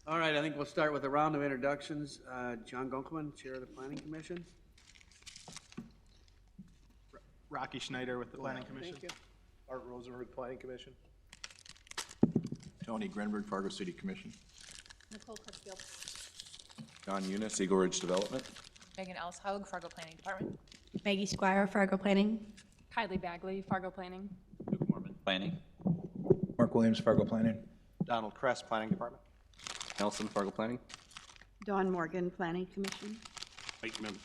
All right, I think we'll start with a round of introductions. John Gunkelman, Chair of the Planning Commission. Rocky Schneider with the Planning Commission. Thank you. Art Rosenberg, Planning Commission. Tony Grenberg, Fargo City Commission. Nicole Crutchfield. John Eunice, Eagle Ridge Development. Megan Ellis Haug, Fargo Planning Department. Maggie Squire, Fargo Planning. Kylie Bagley, Fargo Planning. Luke Mormon, Planning. Mark Williams, Fargo Planning. Donald Kress, Planning Department. Nelson, Fargo Planning. Dawn Morgan, Planning Commission.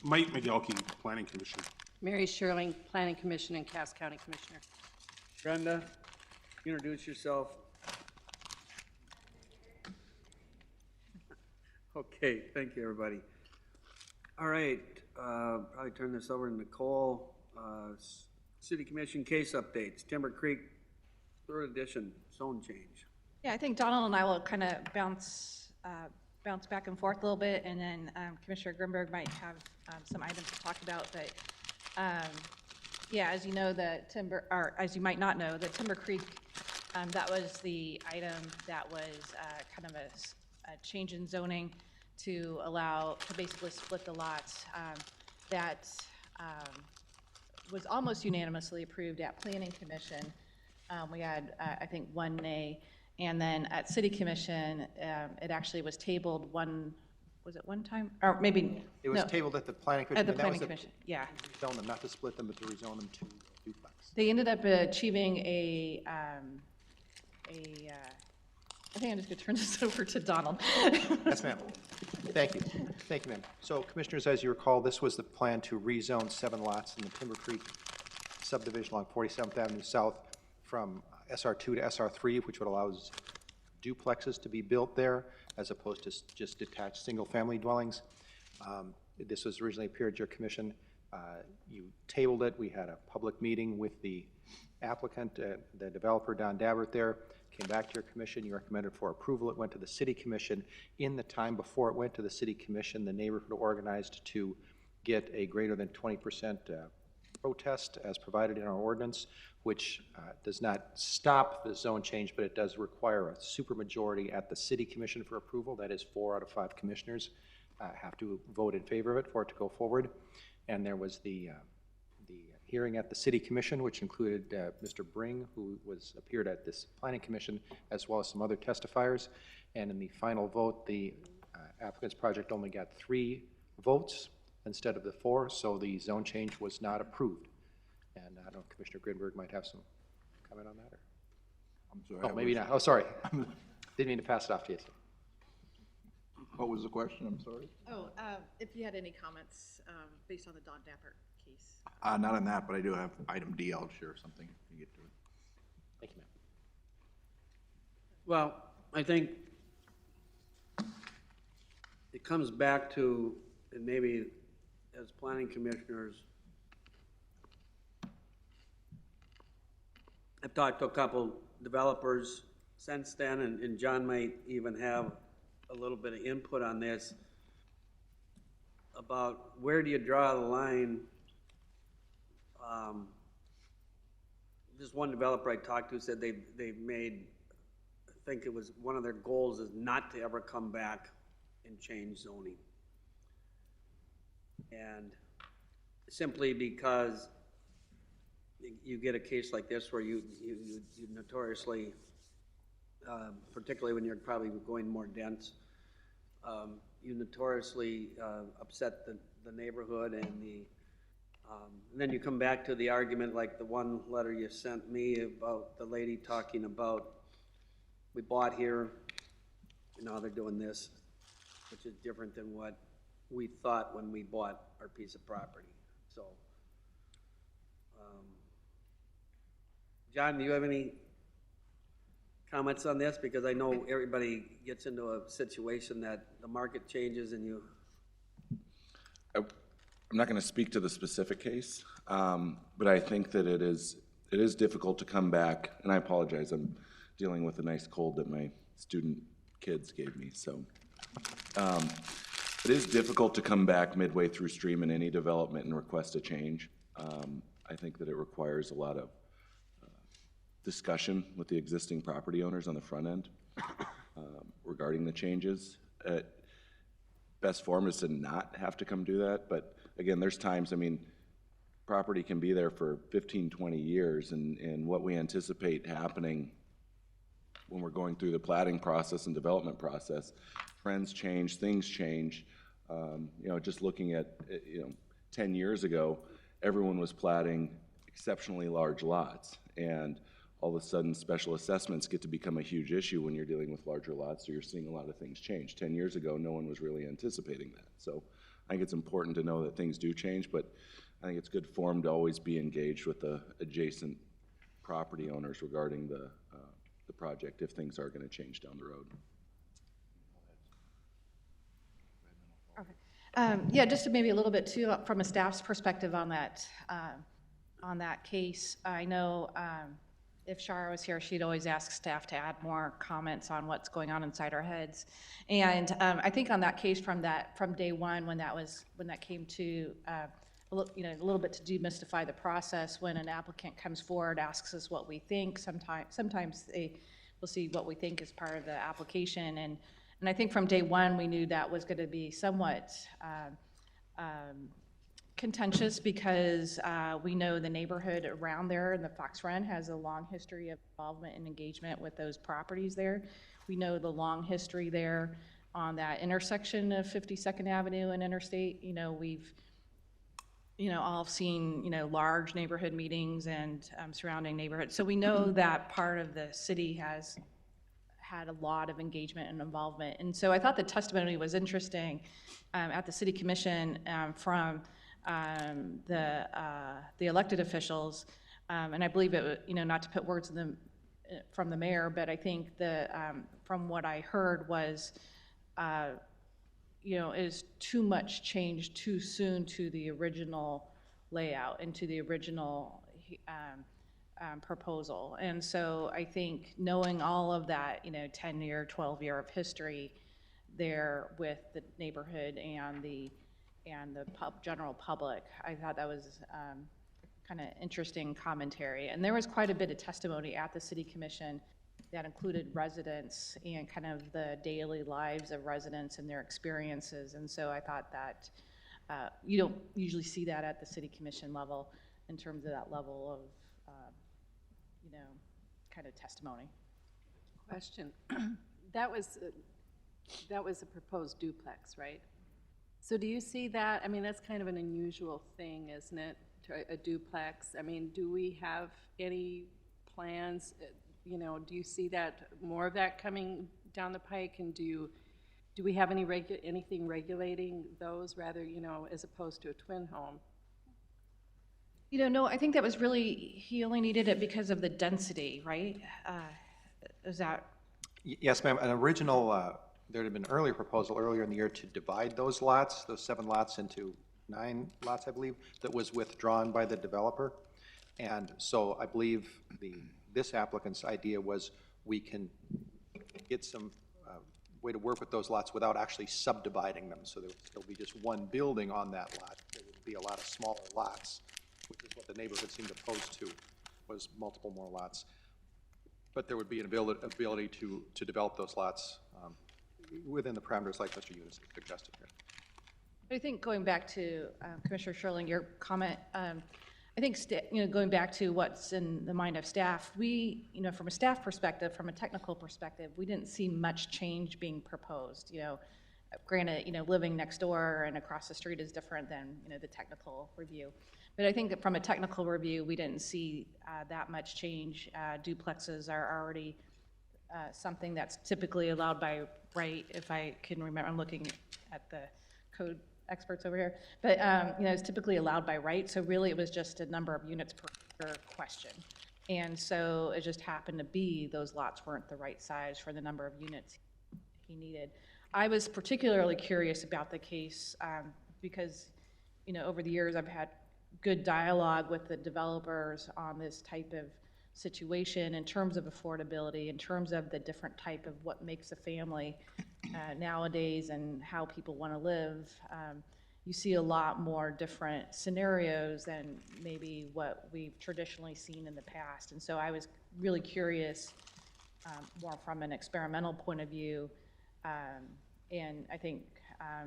Mike McGelkey, Planning Commission. Mary Sherling, Planning Commission and Cass County Commissioner. Brenda, introduce yourself. Okay, thank you, everybody. All right, probably turn this over to Nicole. City Commission case updates, Timber Creek, third edition, zone change. Yeah, I think Donald and I will kind of bounce back and forth a little bit, and then Commissioner Grimberg might have some items to talk about. But yeah, as you know, as you might not know, the Timber Creek, that was the item that was kind of a change in zoning to allow to basically split the lots. That was almost unanimously approved at Planning Commission. We had, I think, one nay. And then at City Commission, it actually was tabled was it one time? Or maybe, It was no, tabled at the Planning Commission. at the and that Planning was Commission, yeah. Zone them, not to split them, but to rezone them to duplex. They ended up achieving I think I'm just gonna turn this over to Donald. Yes, ma'am. Thank you. Thank you, ma'am. So, Commissioners, as you recall, this was the plan to rezone 7 lots in the Timber Creek subdivision along 47th Avenue South from SR2 to SR3, which would allow duplexes to be built there as opposed to just detached single-family dwellings. This was originally appeared at your commission. You tabled it. We had a public meeting with the applicant, the developer, Don Dabbert there, came back to your commission. You recommended for approval. It went to the City Commission. In the time before it went to the City Commission, the neighborhood organized to get a greater than 20% protest as provided in our ordinance, which does not stop the zone change, but it does require a supermajority at the City Commission for approval. That is 4 out of 5 commissioners have to vote in favor of it for it to go forward. And there was the hearing at the City Commission, which included Mr. Bring, who appeared at this Planning Commission, as well as some other testifiers. And in the final vote, the applicant's project only got 3 votes instead of the 4, so the zone change was not approved. And I don't know if Commissioner Grinberg might have some comment on that. Or? I'm sorry. Oh, maybe not. Oh, sorry. Didn't mean to pass it off to you. What was the question? I'm sorry. Oh, if you had any comments based on the Don Dabbert case. Not on that, but I do have item D. I'll share something if you get to it. Thank you, ma'am. Well, I think it comes back to, and maybe as planning commissioners, I've talked to a couple developers since then, and John might even have a little bit of input on this, about where do you draw the line. Just one developer I talked to said they've made, I think it was one of their goals is not to ever come back and change zoning. And simply because you get a case like this where you notoriously, particularly when you're probably going more dense, you notoriously upset the neighborhood and then you come back to the argument like the one letter you sent me about the lady talking about, we bought here, and now they're doing this, which is different than what we thought when we bought our piece of property. So, John, do you have any comments on this? Because I know everybody gets into a situation that the market changes and you... I'm not going to speak to the specific case, but I think that it is difficult to come back, and I apologize, I'm dealing with a nice cold that my student kids gave me, so. It is difficult to come back midway through stream in any development and request a change. I think that it requires a lot of discussion with the existing property owners on the front end. regarding the changes. Best form is to not have to come do that, but again, there's times, I mean, property can be there for 15, 20 years, and what we anticipate happening when we're going through the plating process and development process, trends change, things change. You know, just looking at, 10 years ago, everyone was platting exceptionally large lots, and all of a sudden, special assessments get to become a huge issue when you're dealing with larger lots, so you're seeing a lot of things change. 10 years ago, no one was really anticipating that. So I think it's important to know that things do change, but I think it's good form to always be engaged with the adjacent property owners regarding the project if things are going to change down the road. Yeah, just to maybe a little bit too, from a staff's perspective on that case. I know if Shara was here, she'd always ask staff to add more comments on what's going on inside our heads. And I think on that case from day one, when that came to, a little bit to demystify the process, when an applicant comes forward, asks us what we think, sometimes they will see what we think as part of the application. And I think from day one, we knew that was going to be somewhat contentious because we know the neighborhood around there and the Fox Run has a long history of involvement and engagement with those properties there. We know the long history there on that intersection of 52nd Avenue and Interstate. We've all seen, large neighborhood meetings and surrounding neighborhoods. So we know that part of the city has had a lot of engagement and involvement. And so I thought the testimony was interesting at the city commission from the elected officials. And I believe it, not to put words in from the mayor, but I think from what I heard was, is too much change too soon to the original layout and to the original proposal. And so I think knowing all of that, 10-year, 12-year of history there with the neighborhood and the general public, I thought that was kind of interesting commentary. And there was quite a bit of testimony at the city commission that included residents and kind of the daily lives of residents and their experiences. And so I thought that you don't usually see that at the city commission level in terms of that level of, kind of testimony. Question. That was a proposed duplex, right? So do you see that? I mean, that's kind of an unusual thing, isn't it? A duplex. I mean, do we have any plans? Do you see that more of that coming down the pike? And do we have anything regulating those rather, as opposed to a twin home? No, I think that was really, he only needed it because of the density, right? Is that? Yes, ma'am. An original, there had been an earlier proposal earlier in the year to divide those lots, those 7 lots, into 9 lots, I believe, that was withdrawn by the developer. And so I believe this applicant's idea was we can get some way to work with those lots without actually subdividing them. So there'll be just one building on that lot. There would be a lot of smaller lots, which is what the neighborhood seemed opposed to, was multiple more lots. But there would be an ability to develop those lots within the parameters like Mr. Eunice suggested here. I think going back to Commissioner Sherling, your comment, I think going back to what's in the mind of staff, we, from a staff perspective, from a technical perspective, we didn't see much change being proposed. Granted, living next door and across the street is different than the technical review. But I think that from a technical review, we didn't see that much change. Duplexes are already something that's typically allowed by right, if I can remember. I'm looking at the code experts over here, but it's typically allowed by right. So really, it was just a number of units per question, and so it just happened to be those lots weren't the right size for the number of units he needed. I was particularly curious about the case because, over the years I've had good dialogue with the developers on this type of situation in terms of affordability, in terms of the different type of what makes a family nowadays and how people want to live. You see a lot more different scenarios than maybe what we've traditionally seen in the past. And so I was really curious more from an experimental point of view. And I think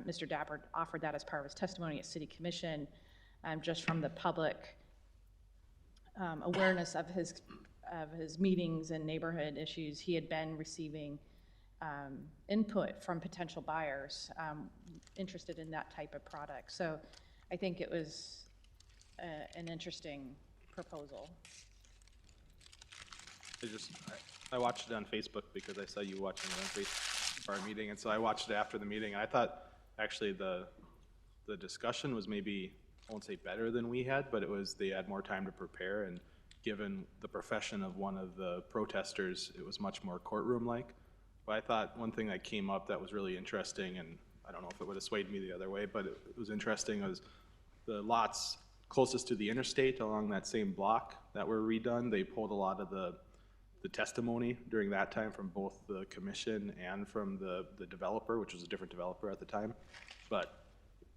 Mr. Dapper offered that as part of his testimony at City Commission, just from the public awareness of his meetings and neighborhood issues. He had been receiving input from potential buyers interested in that type of product. So I think it was an interesting proposal. I watched it on Facebook because I saw you watching it on Facebook for our meeting, and so I watched it after the meeting. And I thought actually the discussion was maybe, I won't say better than we had, but they had more time to prepare, and given the profession of one of the protesters, it was much more courtroom-like. But I thought one thing that came up that was really interesting, and I don't know if it would have swayed me the other way, but it was interesting, was the lots closest to the interstate along that same block that were redone. They pulled a lot of the testimony during that time from both the commission and from the developer, which was a different developer at the time. But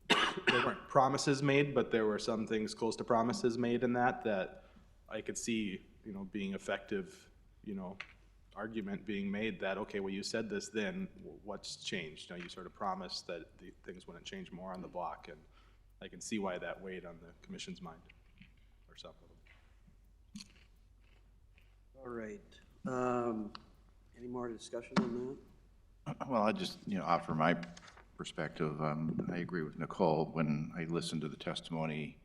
there weren't promises made, but there were some things close to promises made in that I could see, being effective, argument being made that, okay, well, you said this then, what's changed? You sort of promised that the things wouldn't change more on the block, and I can see why that weighed on the commission's mind, or some of them. All right. Any more discussion on that? Well, I just, offer my perspective. I agree with Nicole. When I listened to the testimony,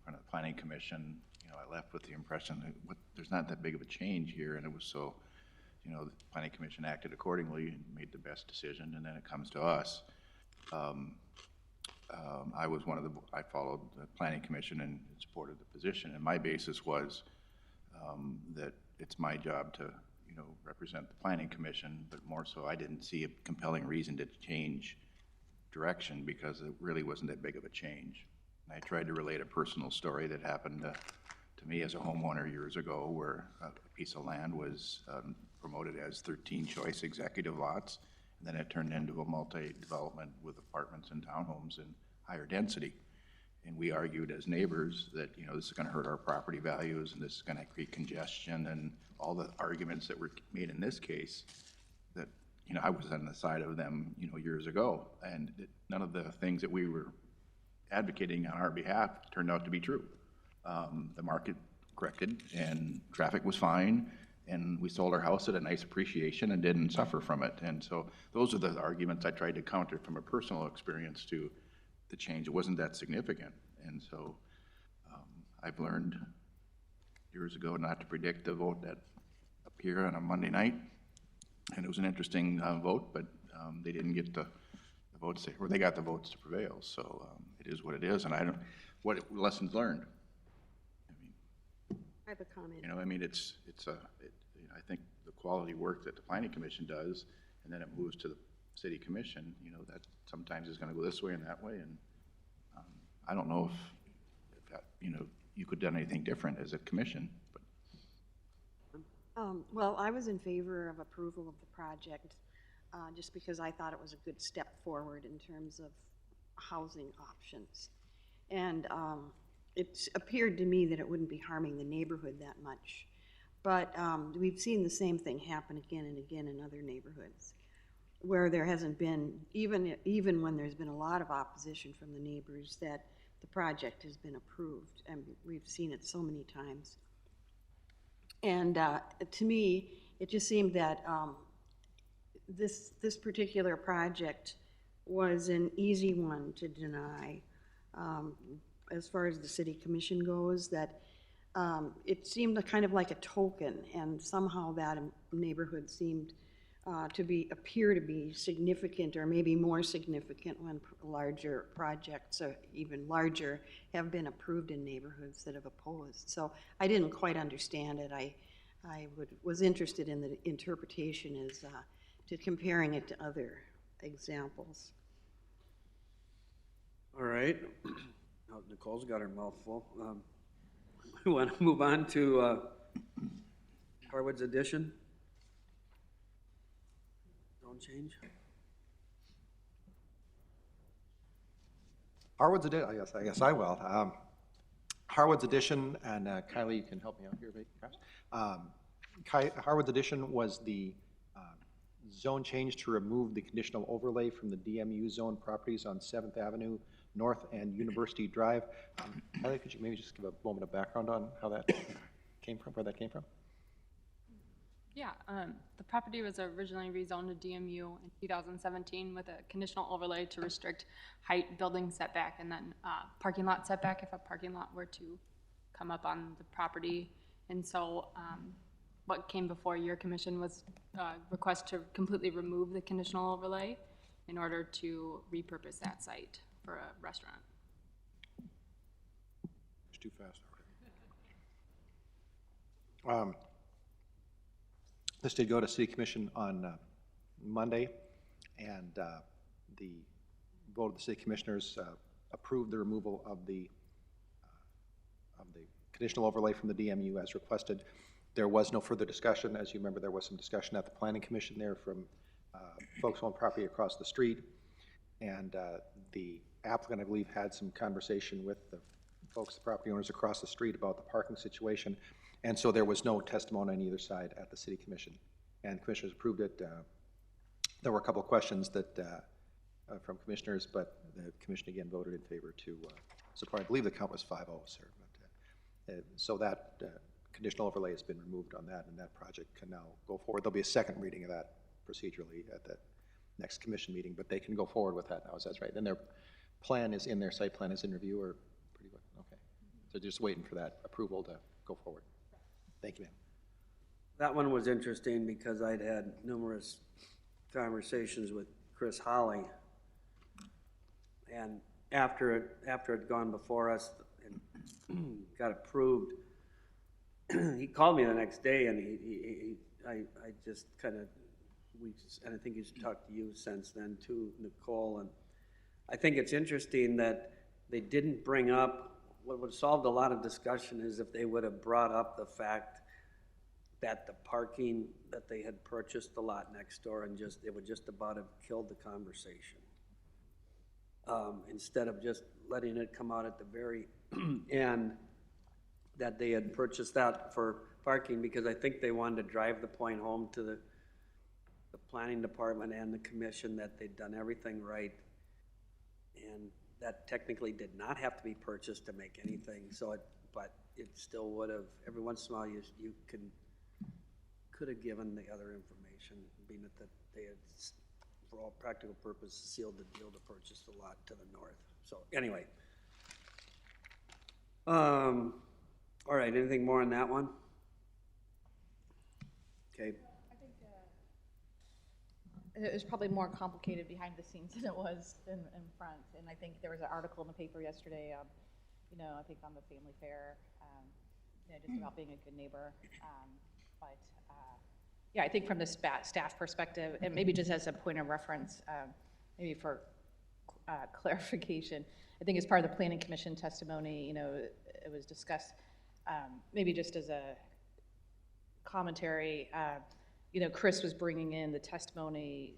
from the Planning Commission, I left with the impression that there's not that big of a change here, and it was so, the Planning Commission acted accordingly and made the best decision, and then it comes to us. I was I followed the Planning Commission and supported the position, and my basis was that it's my job to, represent the Planning Commission, but more so I didn't see a compelling reason to change direction because it really wasn't that big of a change. And I tried to relate a personal story that happened to me as a homeowner years ago, where a piece of land was promoted as 13 choice executive lots, and then it turned into a multi-development with apartments and townhomes and higher density. And we argued as neighbors that, this is going to hurt our property values, and this is going to create congestion, and all the arguments that were made in this case that, I was on the side of them, years ago. And none of the things that we were advocating on our behalf turned out to be true. The market corrected, and traffic was fine, and we sold our house at a nice appreciation and didn't suffer from it. And so those are the arguments I tried to counter from a personal experience to the change. It wasn't that significant. And so I've learned years ago not to predict the vote that appeared on a Monday night. And it was an interesting vote, but they didn't get the votes, or they got the votes to prevail. So it is what it is. And what lessons learned? I have a comment. I think the quality work that the Planning Commission does, and then it moves to the City Commission, that sometimes is going to go this way and that way. And I don't know if that, you could have done anything different as a commission. But. Well, I was in favor of approval of the project just because I thought it was a good step forward in terms of housing options. And it appeared to me that it wouldn't be harming the neighborhood that much. But we've seen the same thing happen again and again in other neighborhoods, where there hasn't been, even when there's been a lot of opposition from the neighbors, that the project has been approved. And we've seen it so many times. And to me, it just seemed that this particular project was an easy one to deny. As far as the City Commission goes, that it seemed kind of like a token, and somehow that neighborhood seemed to appear to be significant, or maybe more significant when larger projects, or even larger, have been approved in neighborhoods that have opposed. So I didn't quite understand it. I was interested in the interpretation as to comparing it to other examples. All right. Now, Nicole's got her mouth full. We want to move on to Harwood's addition. Don't change. Harwood's Addition, I guess I will. Harwood's Addition, and Kylie, you can help me out here, perhaps. Harwood's addition was the zone change to remove the conditional overlay from the DMU zone properties on 7th Avenue North and University Drive. Elliot, could you maybe just give a moment of background on how that came from, where that came from? Yeah, the property was originally rezoned to DMU in 2017 with a conditional overlay to restrict height, building setback, and then parking lot setback if a parking lot were to come up on the property. And so what came before your commission was a request to completely remove the conditional overlay in order to repurpose that site for a restaurant. It's too fast. This did go to City Commission on Monday, and the vote of the City Commissioners approved the removal of the conditional overlay from the DMU as requested. There was no further discussion. As you remember, there was some discussion at the Planning Commission there from folks who own property across the street, and the applicant, I believe, had some conversation with the folks, the property owners across the street about the parking situation. And so there was no testimony on either side at the City Commission. And commissioners approved it. There were a couple of questions that from commissioners, but the commission again voted in favor to support. I believe the count was 5-0, sir. But, so that conditional overlay has been removed on that, and that project can now go forward. There'll be a second reading of that procedurally at the next commission meeting, but they can go forward with that now. Is that right? And their plan is in, their site plan is in review, or pretty good? Okay. So just waiting for that approval to go forward. Thank you, ma'am. That one was interesting because I'd had numerous conversations with Chris Holly. And after it had gone before us and got approved, he called me the next day, and I just kind of, and I think he's talked to you since then too, Nicole. And I think it's interesting that they didn't bring up, what would have solved a lot of discussion is if they would have brought up the fact that the parking, that they had purchased the lot next door, and just, it would just about have killed the conversation. Instead of just letting it come out at the very end, that they had purchased that for parking, because I think they wanted to drive the point home to the planning department and the commission that they'd done everything right. And that technically did not have to be purchased to make anything, so but it still would have, every once in a while, you could have given the other information, being that they had, for all practical purposes, sealed the deal to purchase the lot to the north. So anyway. All right, anything more on that one? Okay. I think it was probably more complicated behind the scenes than it was in front. And I think there was an article in the paper yesterday, you know, I think on the Family Fair, you know, just about being a good neighbor. But yeah, I think from the staff perspective, and maybe just as a point of reference, maybe for clarification, I think as part of the Planning Commission testimony, you know, it was discussed, maybe just as a commentary, you know, Chris was bringing in the testimony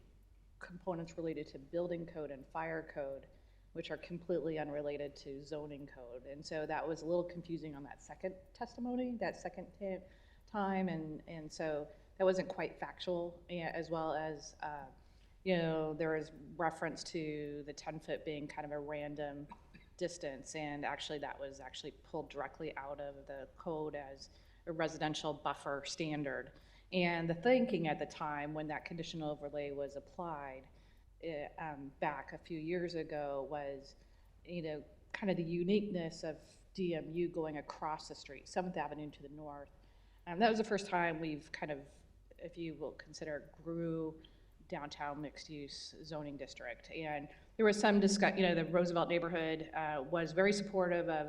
components related to building code and fire code, which are completely unrelated to zoning code. And so that was a little confusing on that second testimony, that second time. And so that wasn't quite factual, as well as, you know, there was reference to the 10-foot being kind of a random distance. And actually that was actually pulled directly out of the code as a residential buffer standard. And the thinking at the time when that conditional overlay was applied back a few years ago was, you know, kind of the uniqueness of DMU going across the street, 7th Avenue to the north. That was the first time we've kind of, if you will consider, grew downtown mixed-use zoning district. And there was some discussion, you know, the Roosevelt neighborhood was very supportive of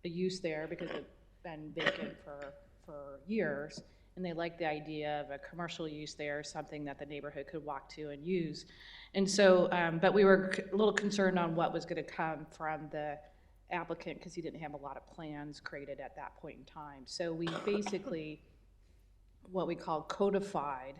the use there because it's been vacant for years. And they liked the idea of a commercial use there, something that the neighborhood could walk to and use. And so, but we were a little concerned on what was going to come from the applicant because he didn't have a lot of plans created at that point in time. So we basically, what we call codified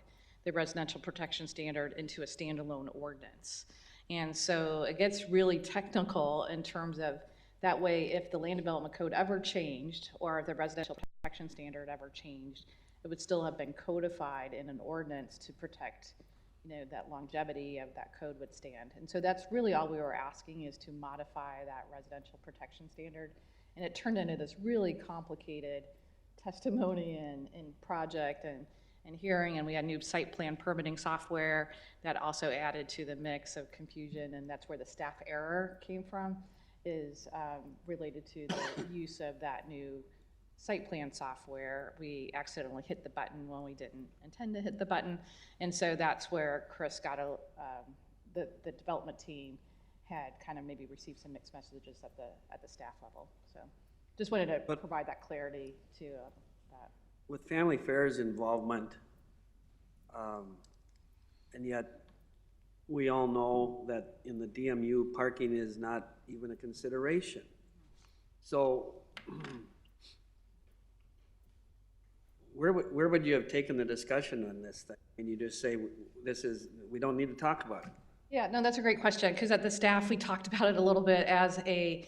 the residential protection standard into a standalone ordinance. And so it gets really technical in terms of that way, if the land development code ever changed or if the residential protection standard ever changed, it would still have been codified in an ordinance to protect, that longevity of that code would stand. And so that's really all we were asking, is to modify that residential protection standard. And it turned into this really complicated testimony and project and hearing, and we had new site plan permitting software that also added to the mix of confusion, and that's where the staff error came from, is related to the use of that new site plan software. We accidentally hit the button when we didn't intend to hit the button, and so that's where Chris got the development team had kind of maybe received some mixed messages at the staff level. So just wanted to provide that clarity to that. With Family Fair's involvement, and yet we all know that in the DMU, parking is not even a consideration. So where would you have taken the discussion on this thing? And you just say, we don't need to talk about it? Yeah, no, that's a great question, because at the staff, we talked about it a little bit as a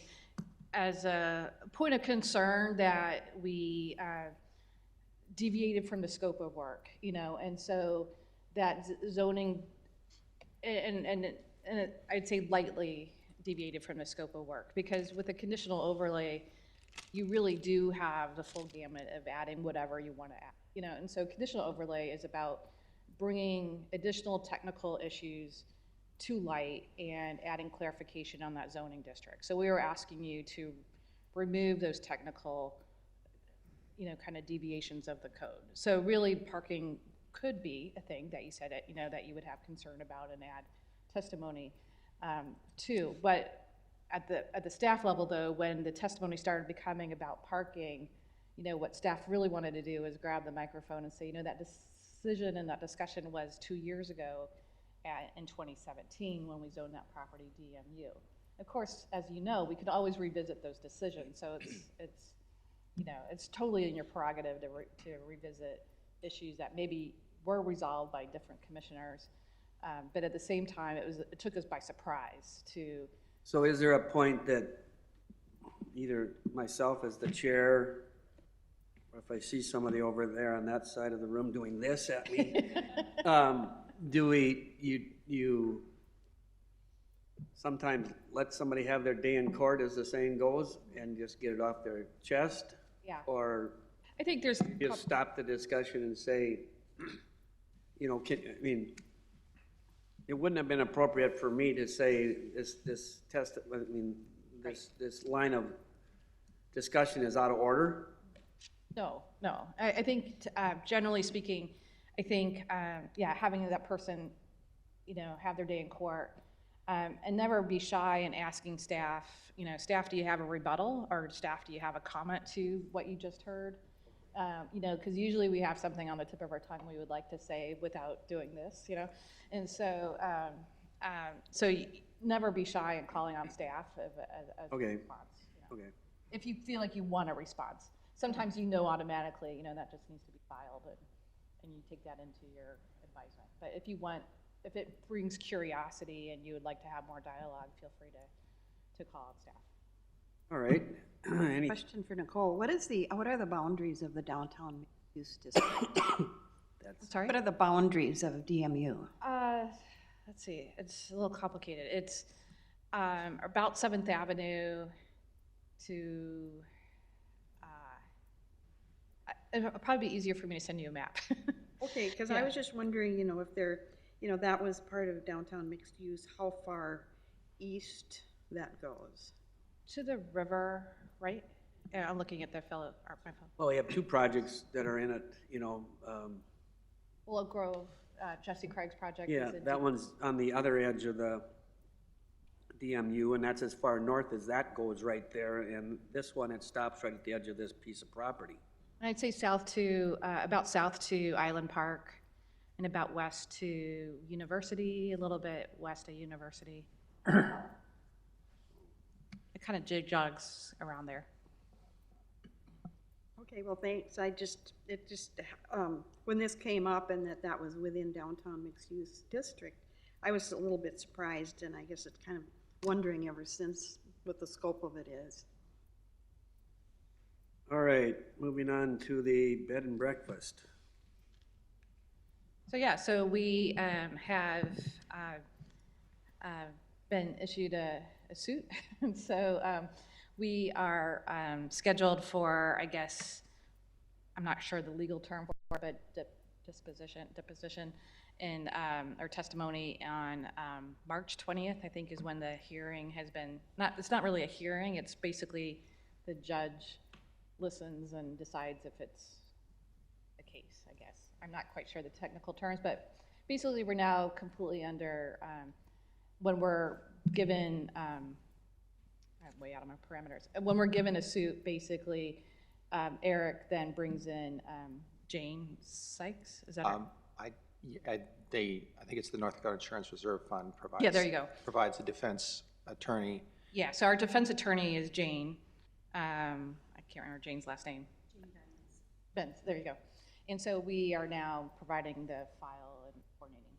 point of concern that we deviated from the scope of work, and so that zoning, and I'd say lightly deviated from the scope of work, because with a conditional overlay, you really do have the full gamut of adding whatever you want to add, and so conditional overlay is about bringing additional technical issues to light and adding clarification on that zoning district. So we were asking you to remove those technical, kind of deviations of the code. So really, parking could be a thing that you said, that you would have concern about and add testimony to. But at the staff level, though, when the testimony started becoming about parking, what staff really wanted to do is grab the microphone and say, that decision and that discussion was 2 years ago in 2017 when we zoned that property DMU. Of course, as you know, we could always revisit those decisions. So it's totally in your prerogative to revisit issues that maybe were resolved by different commissioners. But at the same time, it took us by surprise to. So is there a point that either myself as the chair, or if I see somebody over there on that side of the room doing this at me, you sometimes let somebody have their day in court, as the saying goes, and just get it off their chest? Yeah. Or I think there's just stop the discussion and say, it wouldn't have been appropriate for me to say this line of discussion is out of order? No. I think generally speaking, I think, having that person, have their day in court, and never be shy in asking staff, staff, do you have a rebuttal? Or staff, do you have a comment to what you just heard? Because usually we have something on the tip of our tongue we would like to say without doing this, And so, never be shy in calling on staff as a response. Okay. If you feel like you want a response. Sometimes automatically, that just needs to be filed and you take that into your advisement. But if it brings curiosity and you would like to have more dialogue, feel free to call on staff. All right. Question for Nicole. What are the boundaries of the downtown use district? Sorry? What are the boundaries of DMU? Let's see, it's a little complicated. It's about 7th Avenue to, it'll probably be easier for me to send you a map. Okay, because I was just wondering, if that was part of downtown mixed use, how far east that goes. To the river, right? Yeah, I'm looking at my phone. Well, we have two projects that are in it, Willow Grove, Jesse Craig's project. Yeah, is in that one's on the other edge of the DMU, and that's as far north as that goes right there. And this one, it stops right at the edge of this piece of property. I'd say about south to Island Park, and about west to University, a little bit west of University. It kind of jig-jogs around there. Okay, well, thanks. When this came up and that was within downtown mixed-use district, I was a little bit surprised, and I guess it's kind of wondering ever since what the scope of it is. All right, moving on to the bed and breakfast. So yeah, so we have been issued a suit. And so we are scheduled for, I guess, I'm not sure the legal term for it, but deposition and or testimony on March 20th, I think, is when the hearing has been, it's not really a hearing, it's basically the judge listens and decides if it's a case, I guess. I'm not quite sure the technical terms, but basically we're now completely under, when we're given, I'm way out of my parameters. When we're given a suit, basically, Eric then brings in Jane Sykes, is that her? I think it's the North Dakota Insurance Reserve Fund provides. Yeah, there you go. Provides a defense attorney. Yeah, so our defense attorney is Jane. I can't remember Jane's last name. Jane Benz, there you go. And so we are now providing the file and coordinating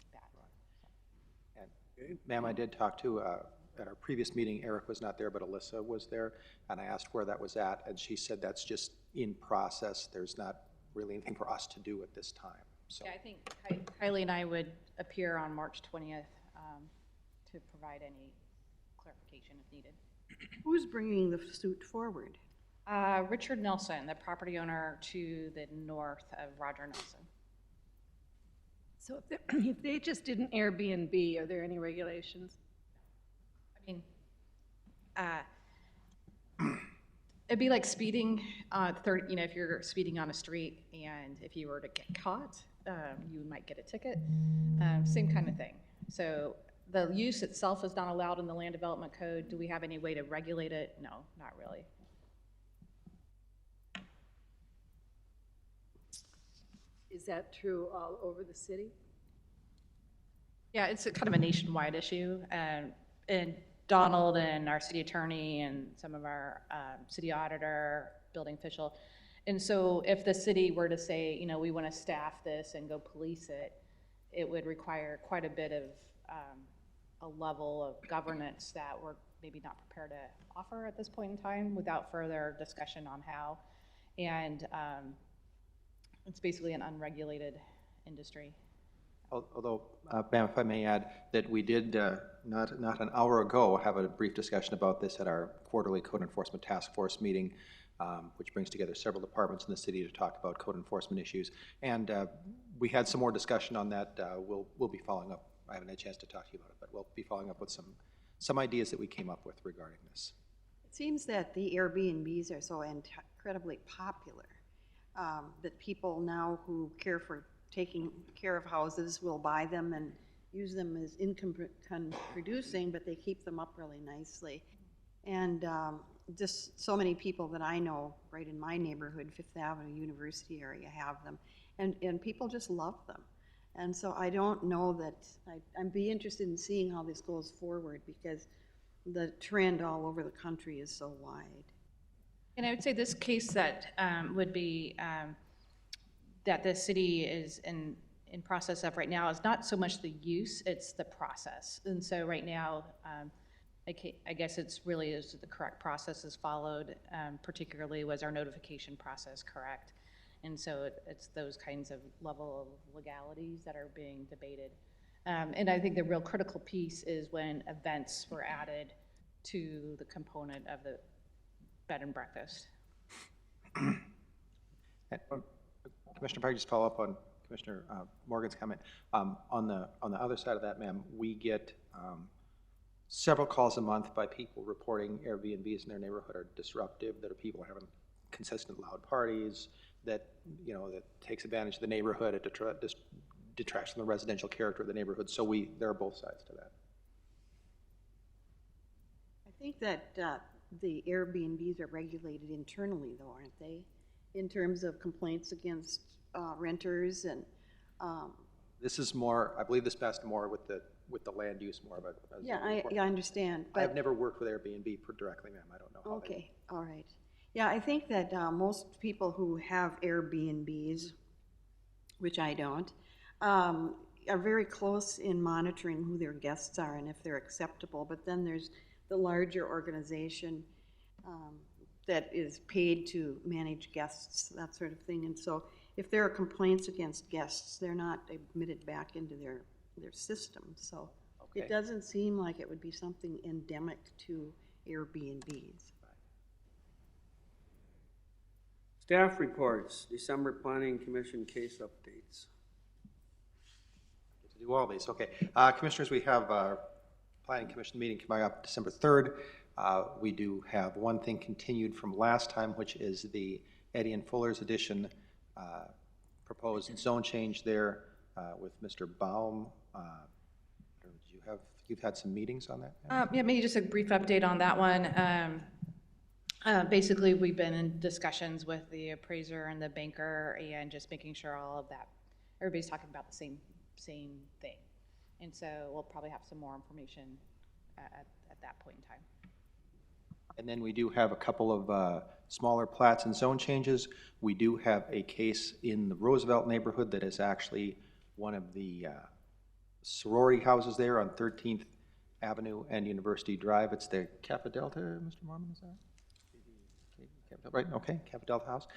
that. And ma'am, I did talk to, at our previous meeting, Eric was not there, but Alyssa was there, and I asked where that was at, and she said that's just in process. There's not really anything for us to do at this time. So. Yeah, I think Kylie and I would appear on March 20th to provide any clarification if needed. Who's bringing the suit forward? Richard Nelson, the property owner to the north of Roger Nelson. So if they just did an Airbnb, are there any regulations? I mean, it'd be like speeding, if you're speeding on a street and if you were to get caught, you might get a ticket, same kind of thing. So the use itself is not allowed in the land development code. Do we have any way to regulate it? No, not really. Is that true all over the city? Yeah, it's a kind of a nationwide issue, and Donald and our city attorney and some of our city auditor, building official. And so if the city were to say, we want to staff this and go police it, it would require quite a bit of a level of governance that we're maybe not prepared to offer at this point in time without further discussion on how. And it's basically an unregulated industry. Although, ma'am, if I may add, that we did, not an hour ago, have a brief discussion about this at our quarterly Code Enforcement Task Force meeting, which brings together several departments in the city to talk about code enforcement issues. And we had some more discussion on that. We'll be following up. I haven't had a chance to talk to you about it, but we'll be following up with some ideas that we came up with regarding this. It seems that the Airbnbs are so incredibly popular that people now who care for taking care of houses will buy them and use them as income producing, but they keep them up really nicely. And just so many people that I know right in my neighborhood, Fifth Avenue, University area, have them. And people just love them. And so I don't know that, I'd be interested in seeing how this goes forward because the trend all over the country is so wide. And I would say this case that would be that the city is in process of right now is not so much the use, it's the process. And so right now, I guess it's really is the correct process is followed, particularly was our notification process correct? And so it's those kinds of level of legalities that are being debated. And I think the real critical piece is when events were added to the component of the bed and breakfast. Commissioner, if I could just follow up on Commissioner Morgan's comment. On the other side of that, ma'am, we get several calls a month by people reporting Airbnbs in their neighborhood are disruptive, that are people having consistent loud parties, that that takes advantage of the neighborhood, it detracts from the residential character of the neighborhood. So there are both sides to that. I think that the Airbnbs are regulated internally though, aren't they? In terms of complaints against renters and. This is more, I believe this passed more with the land use more of a. Yeah, I understand. But I've never worked with Airbnb directly, ma'am. I don't know. How okay, all right. Yeah, I think that most people who have Airbnbs, which I don't, are very close in monitoring who their guests are and if they're acceptable. But then there's the larger organization that is paid to manage guests, that sort of thing. And so if there are complaints against guests, they're not admitted back into their system. So Okay. it doesn't seem like it would be something endemic to Airbnbs. Staff reports, December Planning Commission case updates. To do all these, okay. Commissioners, we have our Planning Commission meeting coming up December 3rd. We do have one thing continued from last time, which is the Eddie and Fuller's edition proposed zone change there with Mr. Baum. You've had some meetings on that? Yeah, maybe just a brief update on that one. Basically, we've been in discussions with the appraiser and the banker and just making sure all of that, everybody's talking about the same thing. And so we'll probably have some more information at that point in time. And then we do have a couple of smaller plats and zone changes. We do have a case in the Roosevelt neighborhood that is actually one of the sorority houses there on 13th Avenue and University Drive. It's the Kappa Delta, Mr. Mormon, is that? Right, okay, Kappa Delta House.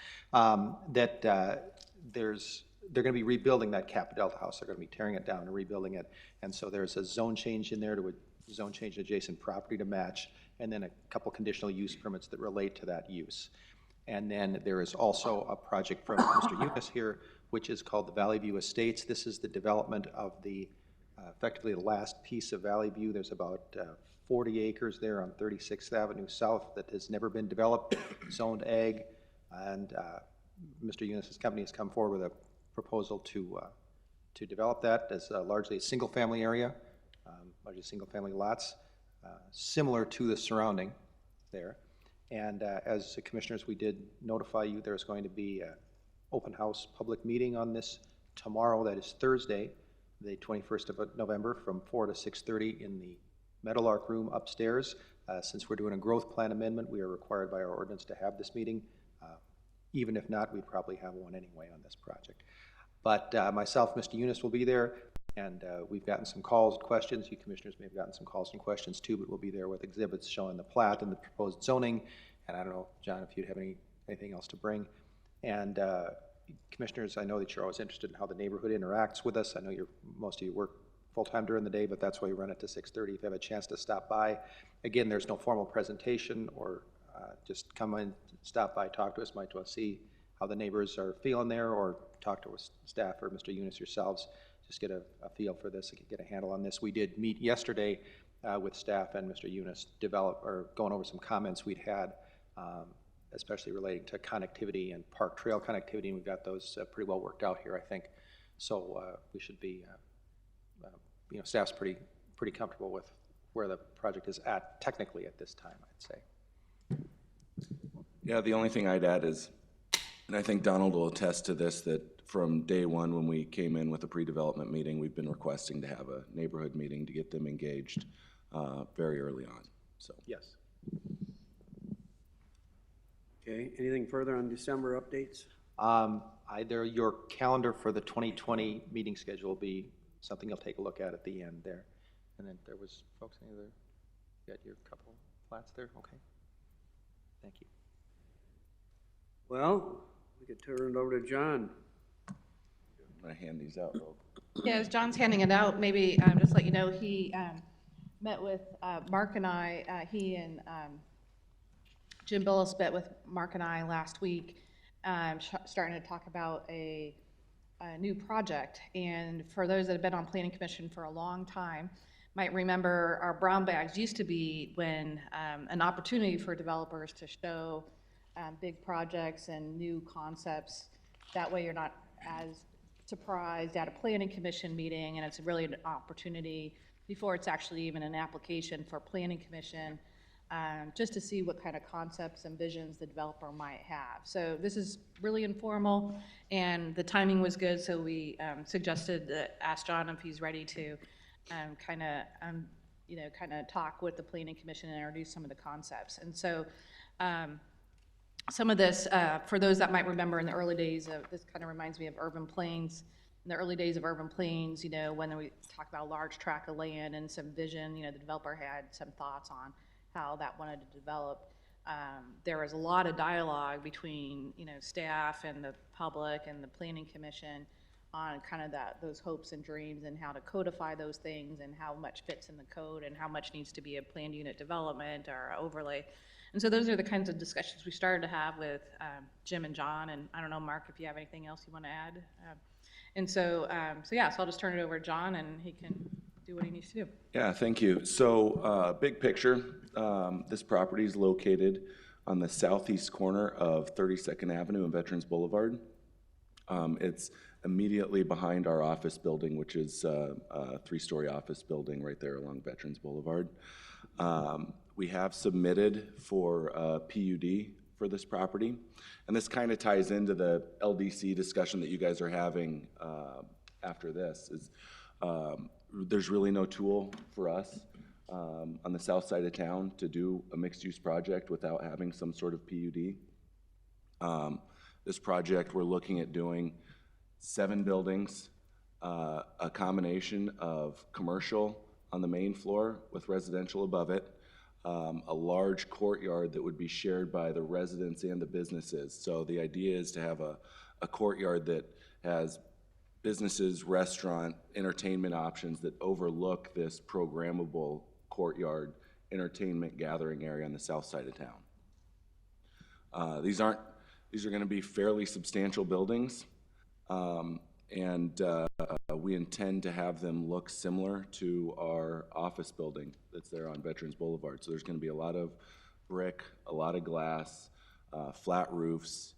They're going to be rebuilding that Kappa Delta House. They're going to be tearing it down and rebuilding it. And so there's a zone change in there to a zone change adjacent property to match, and then a couple conditional use permits that relate to that use. And then there is also a project from Mr. Yunus here, which is called the Valley View Estates. This is the development of the, effectively the last piece of Valley View. There's about 40 acres there on 36th Avenue South that has never been developed, zoned ag, and Mr. Yunus's company has come forward with a proposal to develop that as largely a single-family area, largely single-family lots, similar to the surrounding there. And as the commissioners, we did notify you there's going to be an open house public meeting on this tomorrow. That is Thursday, the 21st of November, from 4 to 6:30 in the Meadowlark Room upstairs. Since we're doing a growth plan amendment, we are required by our ordinance to have this meeting. Even if not, we'd probably have one anyway on this project. But myself, Mr. Yunus will be there, and we've gotten some calls and questions. You commissioners may have gotten some calls and questions too, but we'll be there with exhibits showing the plat and the proposed zoning. And I don't know, John, if you'd have anything else to bring. And commissioners, I know that you're always interested in how the neighborhood interacts with us. I know most of you work full-time during the day, but that's why we run it to 6:30. If you have a chance to stop by. Again, there's no formal presentation, or just come in, stop by, talk to us, might well see how the neighbors are feeling there, or talk to us, staff or Mr. Yunus yourselves, just get a feel for this, get a handle on this. We did meet yesterday with staff and Mr. Yunus, going over some comments we'd had, especially relating to connectivity and park trail connectivity, and we've got those pretty well worked out here, I think. So we should be, staff's pretty comfortable with where the project is at technically at this time, I'd say. Yeah, the only thing I'd add is, and I think Donald will attest to this, that from day one when we came in with a pre-development meeting, we've been requesting to have a neighborhood meeting to get them engaged very early on, so. Yes. Okay, anything further on December updates? Either your calendar for the 2020 meeting schedule will be something you'll take a look at the end there. And then there was, folks, any other, you got your couple flats there? Okay. Thank you. Well, we could turn it over to John. I'm gonna hand these out, Rob. Yeah, as John's handing it out, maybe just let you know, he met with Mark and I, he and Jim Billis met with Mark and I last week, starting to talk about a new project. And for those that have been on Planning Commission for a long time, might remember our brown bags used to be when an opportunity for developers to show big projects and new concepts. That way you're not as surprised at a Planning Commission meeting, and it's really an opportunity before it's actually even an application for Planning Commission, just to see what kind of concepts and visions the developer might have. So this is really informal, and the timing was good, so we suggested that, ask John if he's ready to kind of talk with the Planning Commission and introduce some of the concepts. And so some of this, for those that might remember in the early days of, this kind of reminds me of Urban Plains. In the early days of Urban Plains, when we talk about a large tract of land and some vision, the developer had some thoughts on how that wanted to develop. there was a lot of dialogue between, staff and the public and the planning commission on kind of those hopes and dreams and how to codify those things and how much fits in the code and how much needs to be a planned unit development or overlay. And so those are the kinds of discussions we started to have with Jim and John, and I don't know, Mark, if you have anything else you want to add. So I'll just turn it over to John, and he can do what he needs to do. Yeah, thank you. So, big picture, this property is located on the southeast corner of 32nd Avenue and Veterans Boulevard. It's immediately behind our office building, which is a 3-story office building right there along Veterans Boulevard. We have submitted for a PUD for this property, and this kind of ties into the LDC discussion that you guys are having after this. There's really no tool for us on the south side of town to do a mixed-use project without having some sort of PUD. This project, we're looking at doing 7 buildings, a combination of commercial on the main floor with residential above it, a large courtyard that would be shared by the residents and the businesses. So the idea is to have a courtyard that has businesses, restaurant, entertainment options that overlook this programmable courtyard entertainment gathering area on the south side of town. These are going to be fairly substantial buildings, and we intend to have them look similar to our office building that's there on Veterans Boulevard. So there's going to be a lot of brick, a lot of glass, flat roofs,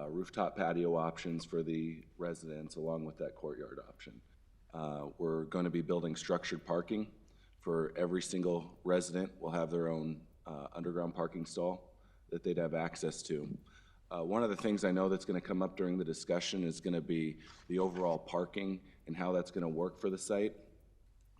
rooftop patio options for the residents along with that courtyard option. We're going to be building structured parking for every single resident. Will have their own underground parking stall that they'd have access to. One of the things I know that's going to come up during the discussion is going to be the overall parking and how that's going to work for the site.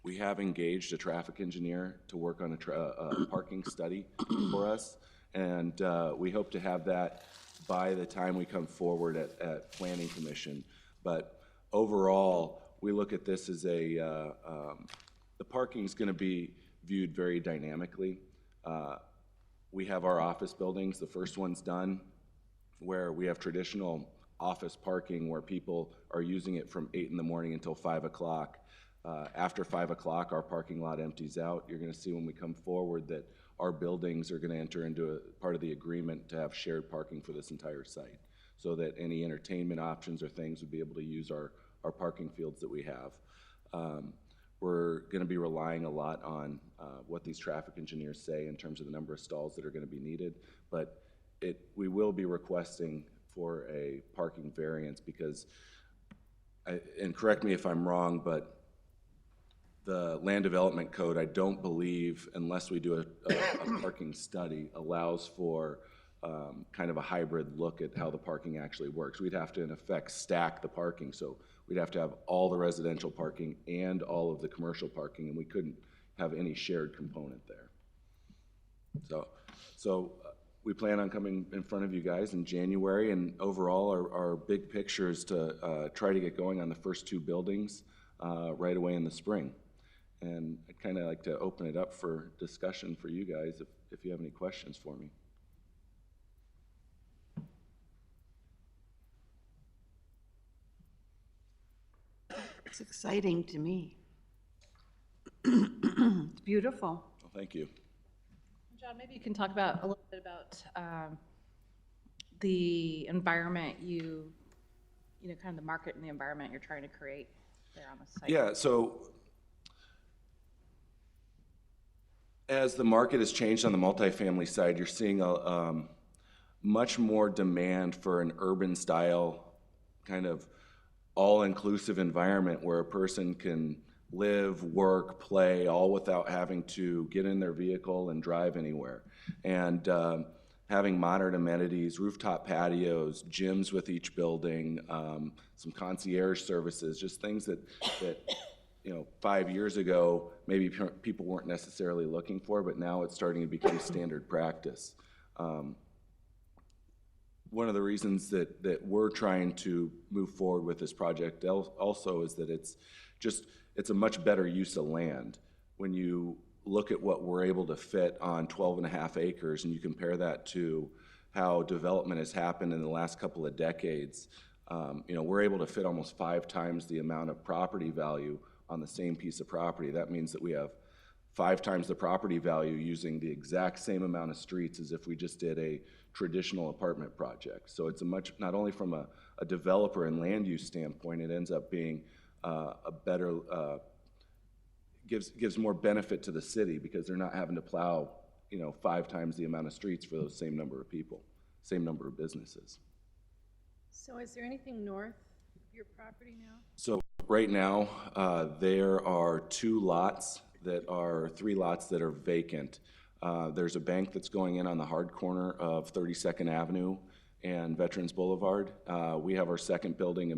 We have engaged a traffic engineer to work on a parking study for us, and we hope to have that by the time we come forward at Planning Commission. But overall, we look at this as the parking is going to be viewed very dynamically. We have our office buildings. The first one's done, where we have traditional office parking where people are using it from 8 in the morning until 5 o'clock. After 5 o'clock, our parking lot empties out. You're going to see when we come forward that our buildings are going to enter into a part of the agreement to have shared parking for this entire site, so that any entertainment options or things would be able to use our parking fields that we have. We're going to be relying a lot on what these traffic engineers say in terms of the number of stalls that are going to be needed, but we will be requesting for a parking variance because, and correct me if I'm wrong, but the land development code, I don't believe, unless we do a parking study, allows for kind of a hybrid look at how the parking actually works. We'd have to, in effect, stack the parking. So we'd have to have all the residential parking and all of the commercial parking, and we couldn't have any shared component there. So we plan on coming in front of you guys in January, and overall our big picture is to try to get going on the first 2 buildings right away in the spring. And I'd kind of like to open it up for discussion for you guys if you have any questions for me. It's exciting to me. It's beautiful. Well, thank you. John, maybe you can talk about a little bit about the environment kind of the market and the environment you're trying to create there on the site. Yeah, so as the market has changed on the multifamily side, you're seeing a much more demand for an urban style kind of all-inclusive environment where a person can live, work, play, all without having to get in their vehicle and drive anywhere. And having modern amenities, rooftop patios, gyms with each building, some concierge services, just things that 5 years ago, maybe people weren't necessarily looking for, but now it's starting to become standard practice. One of the reasons that we're trying to move forward with this project also is that it's a much better use of land. When you look at what we're able to fit on 12 and a half acres, and you compare that to how development has happened in the last couple of decades, we're able to fit almost 5 times the amount of property value on the same piece of property. That means that we have 5 times the property value using the exact same amount of streets as if we just did a traditional apartment project. So it's not only from a developer and land use standpoint, it ends up being a better, gives more benefit to the city because they're not having to plow, 5 times the amount of streets for those same number of people, same number of businesses. So is there anything north of your property now? So right now, there are 3 lots that are vacant. There's a bank that's going in on the hard corner of 32nd Avenue and Veterans Boulevard. We have our second building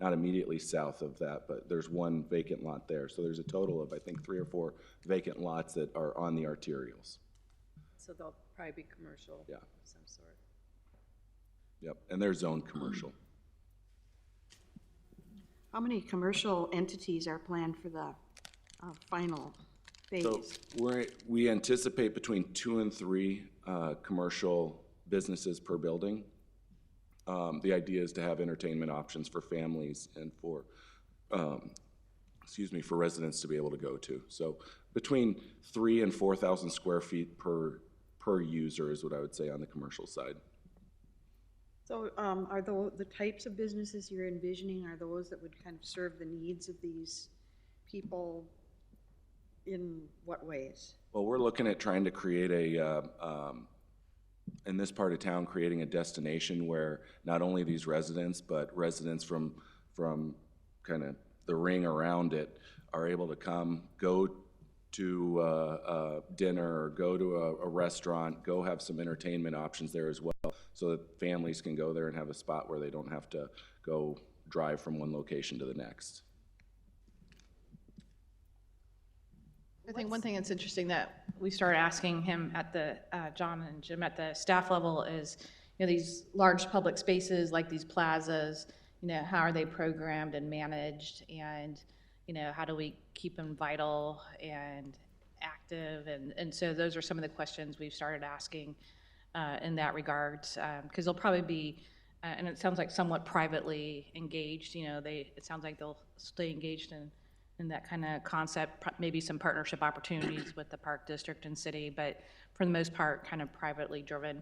not immediately south of that, but there's 1 vacant lot there. So there's a total of, I think, 3 or 4 vacant lots that are on the arterials. So they'll probably be commercial Yeah. of some sort. Yep, and they're zoned commercial. How many commercial entities are planned for the final phase? So we anticipate between 2 and 3 commercial businesses per building. The idea is to have entertainment options for families and for residents to be able to go to. So between 3,000 and 4,000 square feet per user is what I would say on the commercial side. So are the types of businesses you're envisioning, are those that would kind of serve the needs of these people in what ways? Well, we're looking at trying to create in this part of town, creating a destination where not only these residents, but residents from kind of the ring around it are able to come, go to dinner, or go to a restaurant, go have some entertainment options there as well, so that families can go there and have a spot where they don't have to go drive from one location to the next. I think one thing that's interesting that we started asking him at the, John and Jim, at the staff level is, these large public spaces like these plazas, how are they programmed and managed, and, how do we keep them vital and active? And so those are some of the questions we've started asking in that regard, because they'll probably be, and it sounds like somewhat privately engaged, it sounds like they'll stay engaged in that kind of concept, maybe some partnership opportunities with the park district and city, but for the most part, kind of privately driven.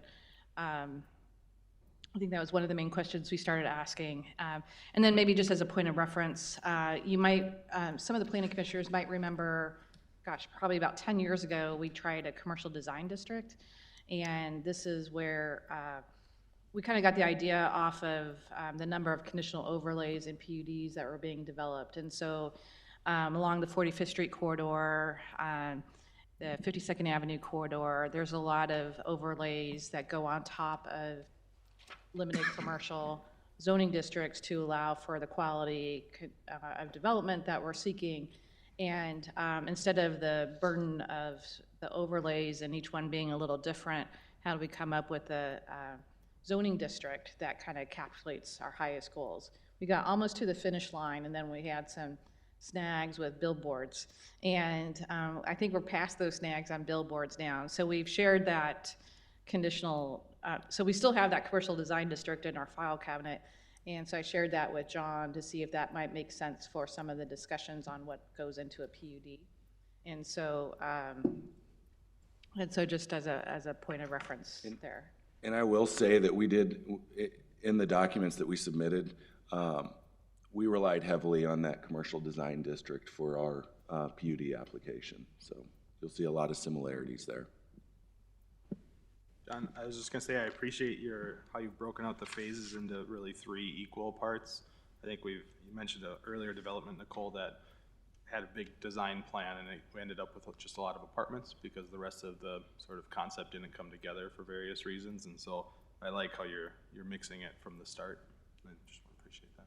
I think that was one of the main questions we started asking. And then maybe just as a point of reference, you might, some of the planning commissioners might remember, gosh, probably about 10 years ago, we tried a commercial design district. And this is where we kind of got the idea off of the number of conditional overlays and PUDs that were being developed. And so along the 45th Street corridor, the 52nd Avenue corridor, there's a lot of overlays that go on top of limited commercial zoning districts to allow for the quality of development that we're seeking. And instead of the burden of the overlays and each one being a little different, how do we come up with a zoning district that kind of encapsulates our highest goals? We got almost to the finish line, and then we had some snags with billboards. And I think we're past those snags on billboards now. So we've shared that conditional, so we still have that commercial design district in our file cabinet. And so I shared that with John to see if that might make sense for some of the discussions on what goes into a PUD. And so just as a point of reference there. And I will say that we did, in the documents that we submitted, we relied heavily on that commercial design district for our PUD application. So you'll see a lot of similarities there. John, I was just gonna say, I appreciate how you've broken out the phases into really 3 equal parts. I think you mentioned an earlier development, Nicole, that had a big design plan, and we ended up with just a lot of apartments because the rest of the sort of concept didn't come together for various reasons. And so I like how you're mixing it from the start. I just appreciate that.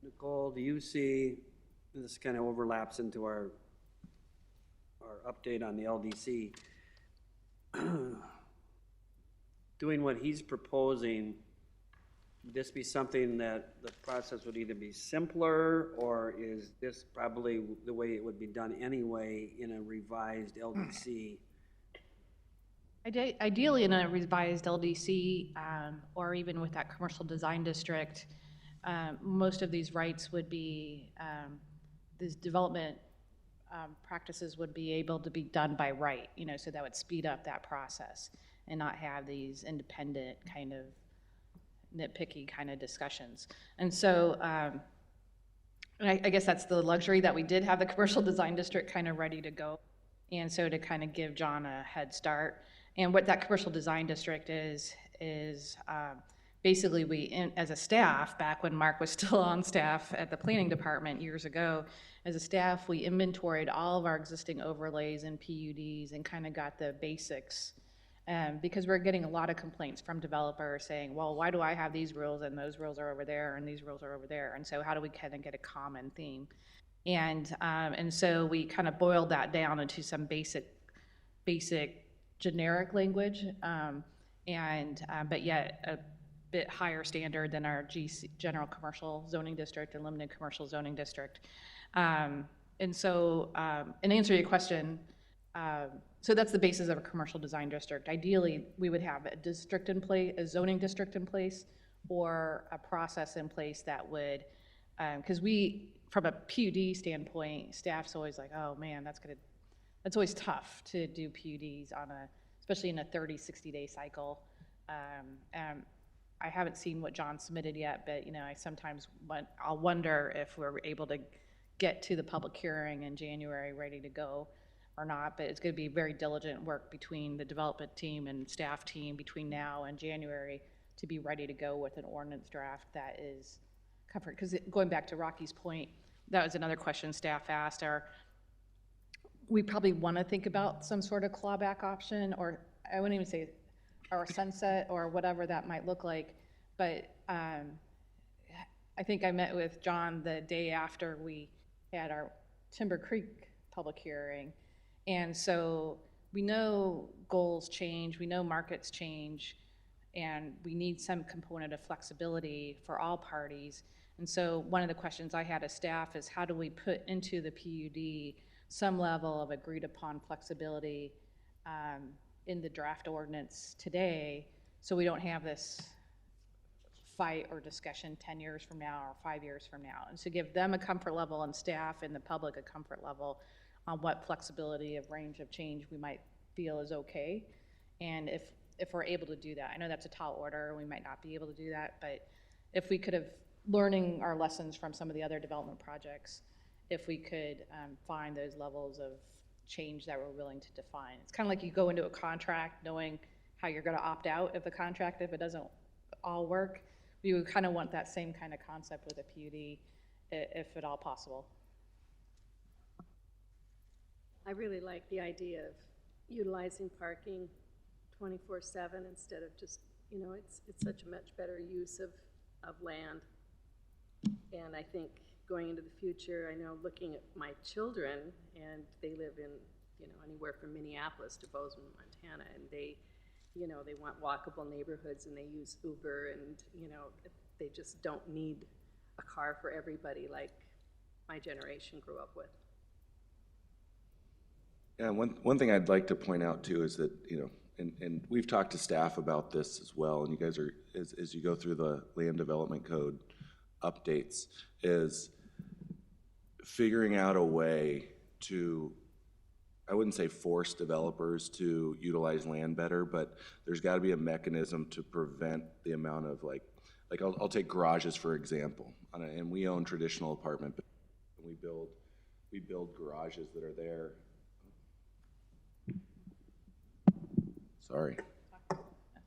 Nicole, do you see, this kind of overlaps into our update on the LDC, doing what he's proposing would this be something that the process would either be simpler, or is this probably the way it would be done anyway in a revised LDC? Ideally, in a revised LDC, or even with that commercial design district, most of these rights would be, these development practices would be able to be done by right, so that would speed up that process and not have these independent kind of nitpicky kind of discussions. And so, and I guess that's the luxury that we did have the commercial design district kind of ready to go. And so to kind of give John a head start. And what that commercial design district is basically we, as a staff, back when Mark was still on staff at the planning department years ago, as a staff, we inventoried all of our existing overlays and PUDs and kind of got the basics. Because we're getting a lot of complaints from developers saying, well, why do I have these rules and those rules are over there and these rules are over there? And so how do we kind of get a common theme? And so we kind of boiled that down into some basic generic language, but yet a bit higher standard than our general commercial zoning district and limited commercial zoning district. And so, in answer to your question, so that's the basis of a commercial design district. Ideally, we would have a district in place, a zoning district in place, or a process in place that would, because from a PUD standpoint, staff's always like, oh man, that's always tough to do PUDs especially in a 30, 60-day cycle. I haven't seen what John submitted yet, but I sometimes I'll wonder if we're able to get to the public hearing in January ready to go or not, but it's going to be very diligent work between the development team and staff team between now and January to be ready to go with an ordinance draft that is comfort. Because going back to Rocky's point, that was another question staff asked, we probably want to think about some sort of clawback option, or I wouldn't even say, or sunset, or whatever that might look like. But I think I met with John the day after we had our Timber Creek public hearing. And so we know goals change, we know markets change, and we need some component of flexibility for all parties. And so one of the questions I had as staff is, how do we put into the PUD some level of agreed upon flexibility in the draft ordinance today, so we don't have this fight or discussion 10 years from now or 5 years from now, and to give them a comfort level and staff and the public a comfort level on what flexibility of range of change we might feel is okay. And if we're able to do that, I know that's a tall order, we might not be able to do that, but if we could have, learning our lessons from some of the other development projects, if we could find those levels of change that we're willing to define. It's kind of like you go into a contract knowing how you're going to opt out of the contract if it doesn't all work. We would kind of want that same kind of concept with a PUD, if at all possible. I really like the idea of utilizing parking 24/7 instead of just, it's such a much better use of land. And I think going into the future, I know looking at my children, and they live in, anywhere from Minneapolis to Bozeman, Montana, and they want walkable neighborhoods, and they use Uber, and, they just don't need a car for everybody like my generation grew up with. Yeah, one thing I'd like to point out too is that, and we've talked to staff about this as well, and you guys are, as you go through the land development code updates, is figuring out a way to, I wouldn't say force developers to utilize land better, but there's got to be a mechanism to prevent the amount of like I'll take garages for example, and we own traditional apartment, and we build garages that are there. Sorry,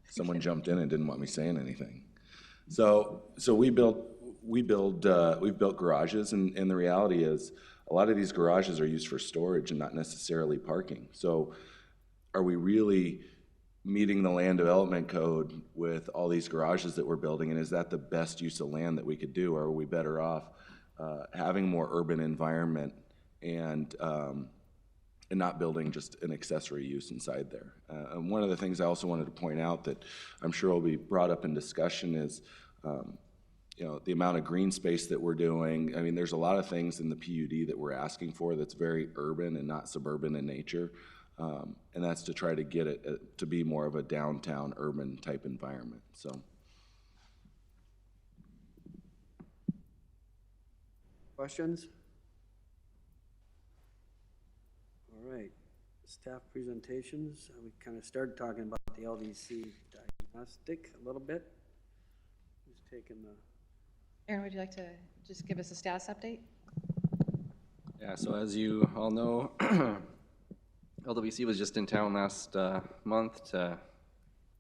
someone jumped in and didn't want me saying anything. So we've built garages, and the reality is a lot of these garages are used for storage and not necessarily parking. So are we really meeting the land development code with all these garages that we're building, and is that the best use of land that we could do, or are we better off having more urban environment and not building just an accessory use inside there? And one of the things I also wanted to point out that I'm sure will be brought up in discussion is You know, the amount of green space that we're doing. I mean, there's a lot of things in the PUD that we're asking for that's very urban and not suburban in nature. And that's to try to get it to be more of a downtown urban type environment, so. Questions? All right, staff presentations. We kind of started talking about the LDC diagnostic a little bit. Who's taking the? Aaron, would you like to just give us a status update? Yeah, so as you all know, LWC was just in town last month to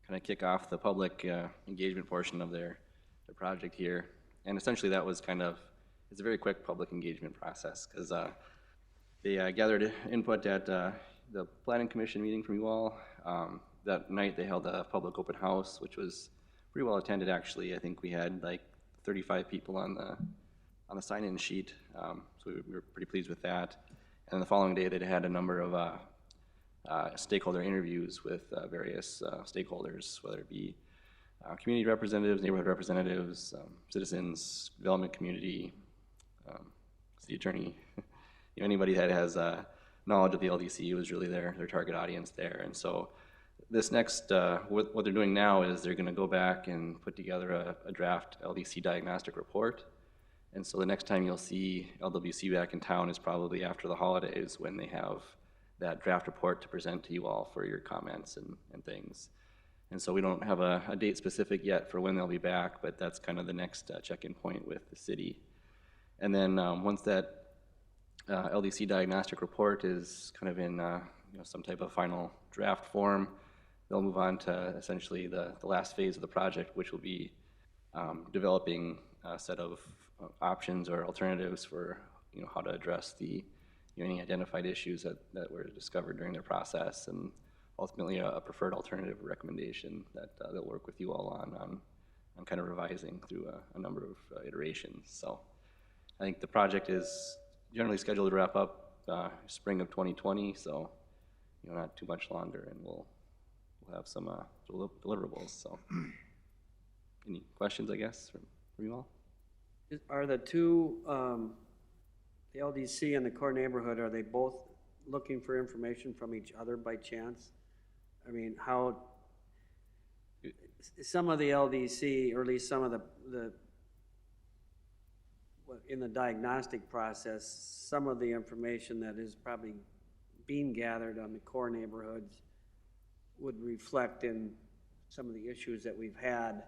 kind of kick off the public engagement portion of their project here. And essentially that was it's a very quick public engagement process because they gathered input at the Planning Commission meeting from you all. That night they held a public open house, which was pretty well attended actually. I think we had like 35 people on the sign-in sheet, so we were pretty pleased with that. And the following day they had a number of stakeholder interviews with various stakeholders, whether it be community representatives, neighborhood representatives, citizens, development community, city attorney, anybody that has knowledge of the LDC was really their target audience there. And so this next, what they're doing now is they're going to go back and put together a draft LDC diagnostic report. And so the next time you'll see LWC back in town is probably after the holidays when they have that draft report to present to you all for your comments and things. And so we don't have a date specific yet for when they'll be back, but that's kind of the next check-in point with the city. And then once that LDC diagnostic report is kind of in some type of final draft form, they'll move on to essentially the last phase of the project, which will be developing a set of options or alternatives for how to address the any identified issues that were discovered during their process, and ultimately a preferred alternative recommendation that they'll work with you all on kind of revising through a number of iterations. So I think the project is generally scheduled to wrap up spring of 2020, so not too much longer, and we'll have some deliverables. So any questions, I guess, from you all? Are the two, the LDC and the core neighborhood, are they both looking for information from each other by chance? I mean, how, some of the LDC, or at least some of in the diagnostic process, some of the information that is probably being gathered on the core neighborhoods would reflect in some of the issues that we've had.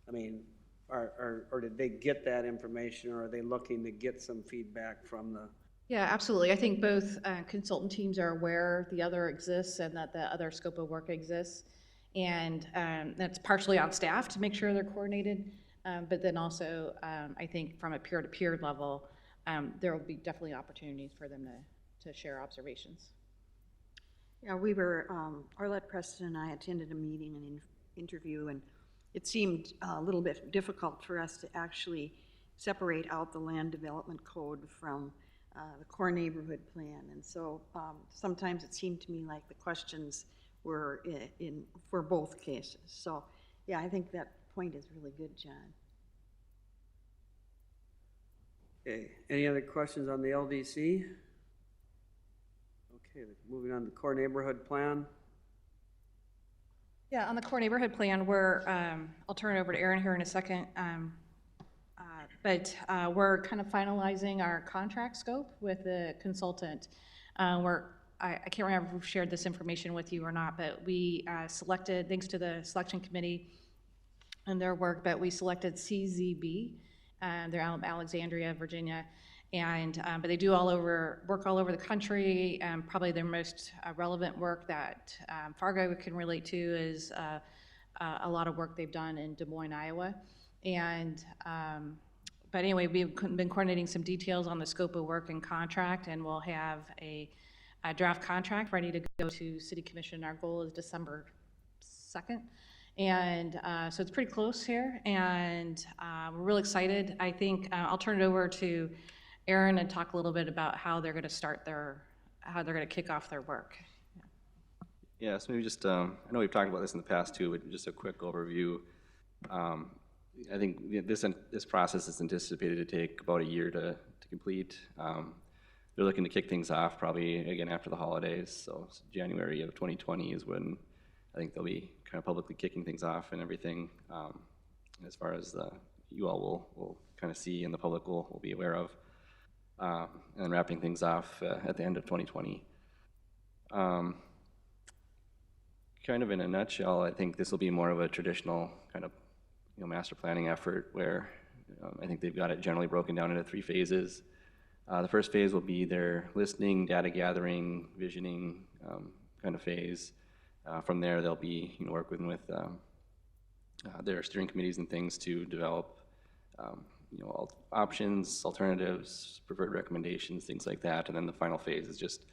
I mean, or did they get that information, or are they looking to get some feedback from the? Yeah, absolutely. I think both consultant teams are aware the other exists and that the other scope of work exists. And that's partially on staff to make sure they're coordinated. But then also, I think from a peer-to-peer level, there will be definitely opportunities for them to share observations. Yeah, we were, Arlette Preston and I attended a meeting and interview, and it seemed a little bit difficult for us to actually separate out the land development code from the core neighborhood plan. And so sometimes it seemed to me like the questions were for both cases. So yeah, I think that point is really good, John. Okay, any other questions on the LDC? Okay, moving on to the core neighborhood plan. Yeah, on the core neighborhood plan, I'll turn it over to Aaron here in a second. But we're kind of finalizing our contract scope with the consultant. I can't remember if we've shared this information with you or not, but we selected, thanks to the selection committee and their work, but we selected CZB. They're out of Alexandria, Virginia. And but they do work all over the country. Probably their most relevant work that Fargo can relate to is a lot of work they've done in Des Moines, Iowa. And but anyway, we've been coordinating some details on the scope of work and contract, and we'll have a draft contract ready to go to City Commission. Our goal is December 2nd. And so it's pretty close here, and we're really excited. I think I'll turn it over to Aaron and talk a little bit about how they're going to kick off their work. Yeah, so maybe just, I know we've talked about this in the past too, but just a quick overview. I think this process is anticipated to take about a year to complete. They're looking to kick things off probably again after the holidays, so January of 2020 is when I think they'll be kind of publicly kicking things off and everything, as far as you all will kind of see and the public will be aware of, and then wrapping things off at the end of 2020. Kind of in a nutshell, I think this will be more of a traditional kind of master planning effort where I think they've got it generally broken down into 3 phases. The first phase will be their listening, data gathering, visioning kind of phase. From there, they'll be working with their steering committees and things to develop options, alternatives, preferred recommendations, things like that. And then the final phase is just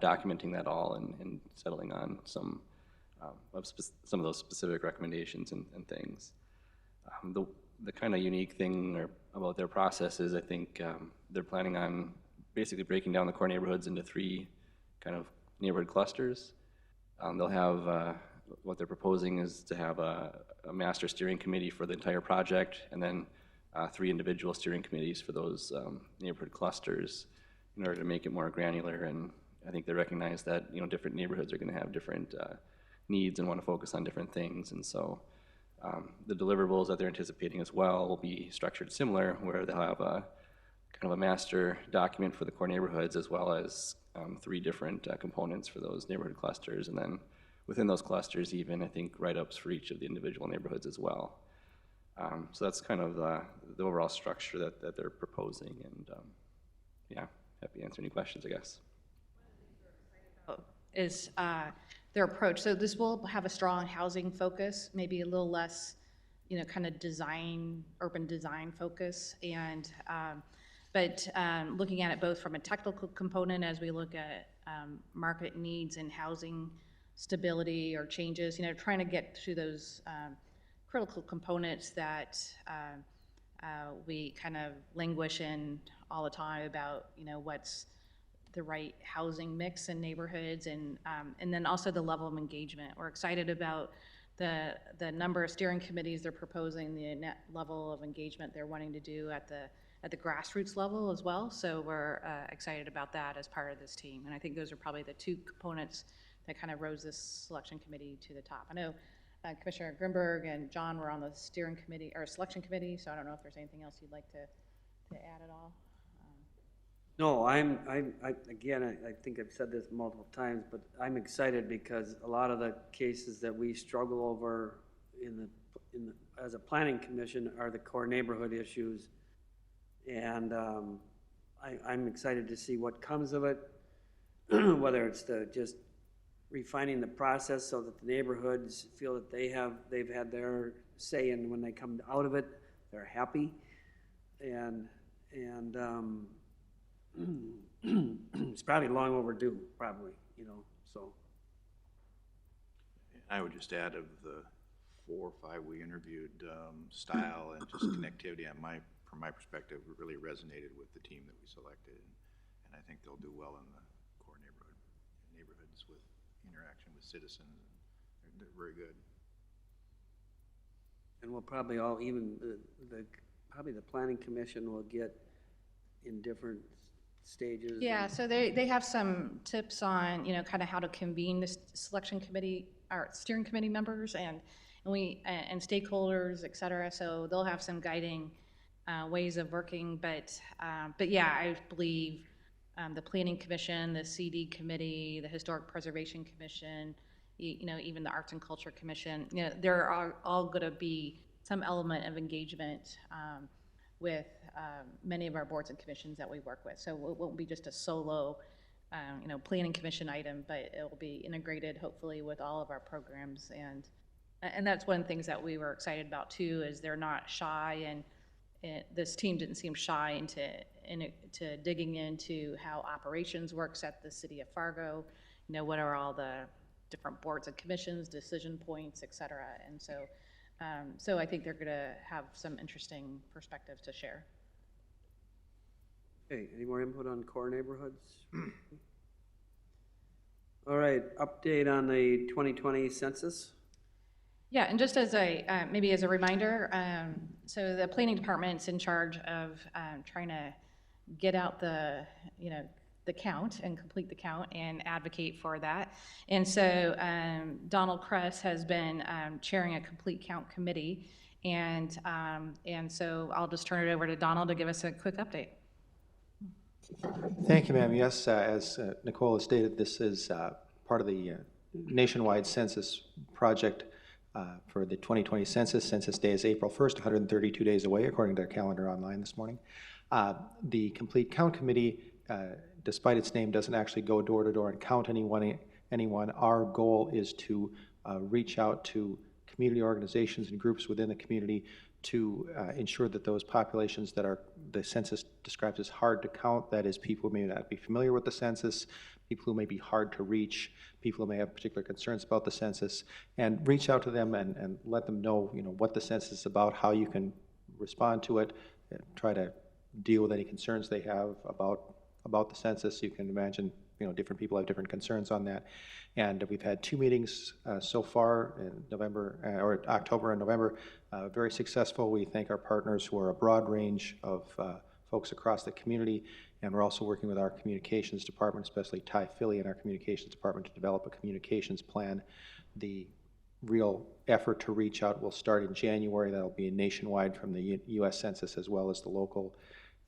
documenting that all and settling on some of those specific recommendations and things. The kind of unique thing about their process is I think they're planning on basically breaking down the core neighborhoods into 3 kind of neighborhood clusters. They'll have, what they're proposing is to have a master steering committee for the entire project, and then 3 individual steering committees for those neighborhood clusters in order to make it more granular. And I think they recognize that different neighborhoods are going to have different needs and want to focus on different things. And so the deliverables that they're anticipating as well will be structured similar, where they'll have a kind of a master document for the core neighborhoods, as well as 3 different components for those neighborhood clusters, and then within those clusters even I think write-ups for each of the individual neighborhoods as well. So that's kind of the overall structure that they're proposing, and yeah, happy to answer any questions, I guess. Is their approach. So this will have a strong housing focus, maybe a little less, kind of urban design focus. And, but looking at it both from a technical component as we look at market needs and housing stability or changes, trying to get to those critical components that we kind of languish in all the time about, what's the right housing mix in neighborhoods, and then also the level of engagement. We're excited about the number of steering committees they're proposing, the net level of engagement they're wanting to do at the grassroots level as well. So we're excited about that as part of this team. And I think those are probably the 2 components that kind of rose this selection committee to the top. I know Commissioner Grimberg and John were on the steering committee or selection committee, so I don't know if there's anything else you'd like to add at all. No, again, I think I've said this multiple times, but I'm excited because a lot of the cases that we struggle over as a planning commission are the core neighborhood issues. And I'm excited to see what comes of it, whether it's just refining the process so that the neighborhoods feel that they've had their say, and when they come out of it, they're happy. And it's probably long overdue, probably, so. I would just add, of the 4 or 5 we interviewed, style and just connectivity from my perspective really resonated with the team that we selected, and I think they'll do well in the core neighborhoods with interaction with citizens. They're very good. And we'll probably probably the planning commission will get in different stages. Yeah, so they have some tips on, kind of how to convene the selection committee or steering committee members and stakeholders, et cetera. So they'll have some guiding ways of working. But yeah, I believe the Planning Commission, the CD Committee, the Historic Preservation Commission, even the Arts and Culture Commission, there are all going to be some element of engagement with many of our boards and commissions that we work with. So it won't be just a solo, planning commission item, but it will be integrated hopefully with all of our programs. And that's one of the things that we were excited about too, is they're not shy, and this team didn't seem shy into digging into how operations works at the city of Fargo. What are all the different boards and commissions, decision points, et cetera. And so I think they're going to have some interesting perspectives to share. Okay, any more input on core neighborhoods? All right, update on the 2020 census. Yeah, and just as a, maybe as a reminder, so the planning department's in charge of trying to get out the, the count and complete the count and advocate for that. And so Donald Kress has been chairing a complete count committee. And so I'll just turn it over to Donald to give us a quick update. Thank you, ma'am. Yes, as Nicole has stated, this is part of the nationwide census project for the 2020 census. Census day is April 1st, 132 days away, according to our calendar online this morning. The Complete Count Committee, despite its name, doesn't actually go door to door and count anyone. Our goal is to reach out to community organizations and groups within the community to ensure that those populations that the census describes as hard to count, that is people who may not be familiar with the census, people who may be hard to reach, people who may have particular concerns about the census, and reach out to them and let them know, what the census is about, how you can respond to it, try to deal with any concerns they have about the census. You can imagine, different people have different concerns on that. And we've had 2 meetings so far in October and November, very successful. We thank our partners who are a broad range of folks across the community, and we're also working with our communications department, especially Ty Philly and our communications department, to develop a communications plan. The real effort to reach out will start in January. That'll be nationwide from the U.S. Census as well as the local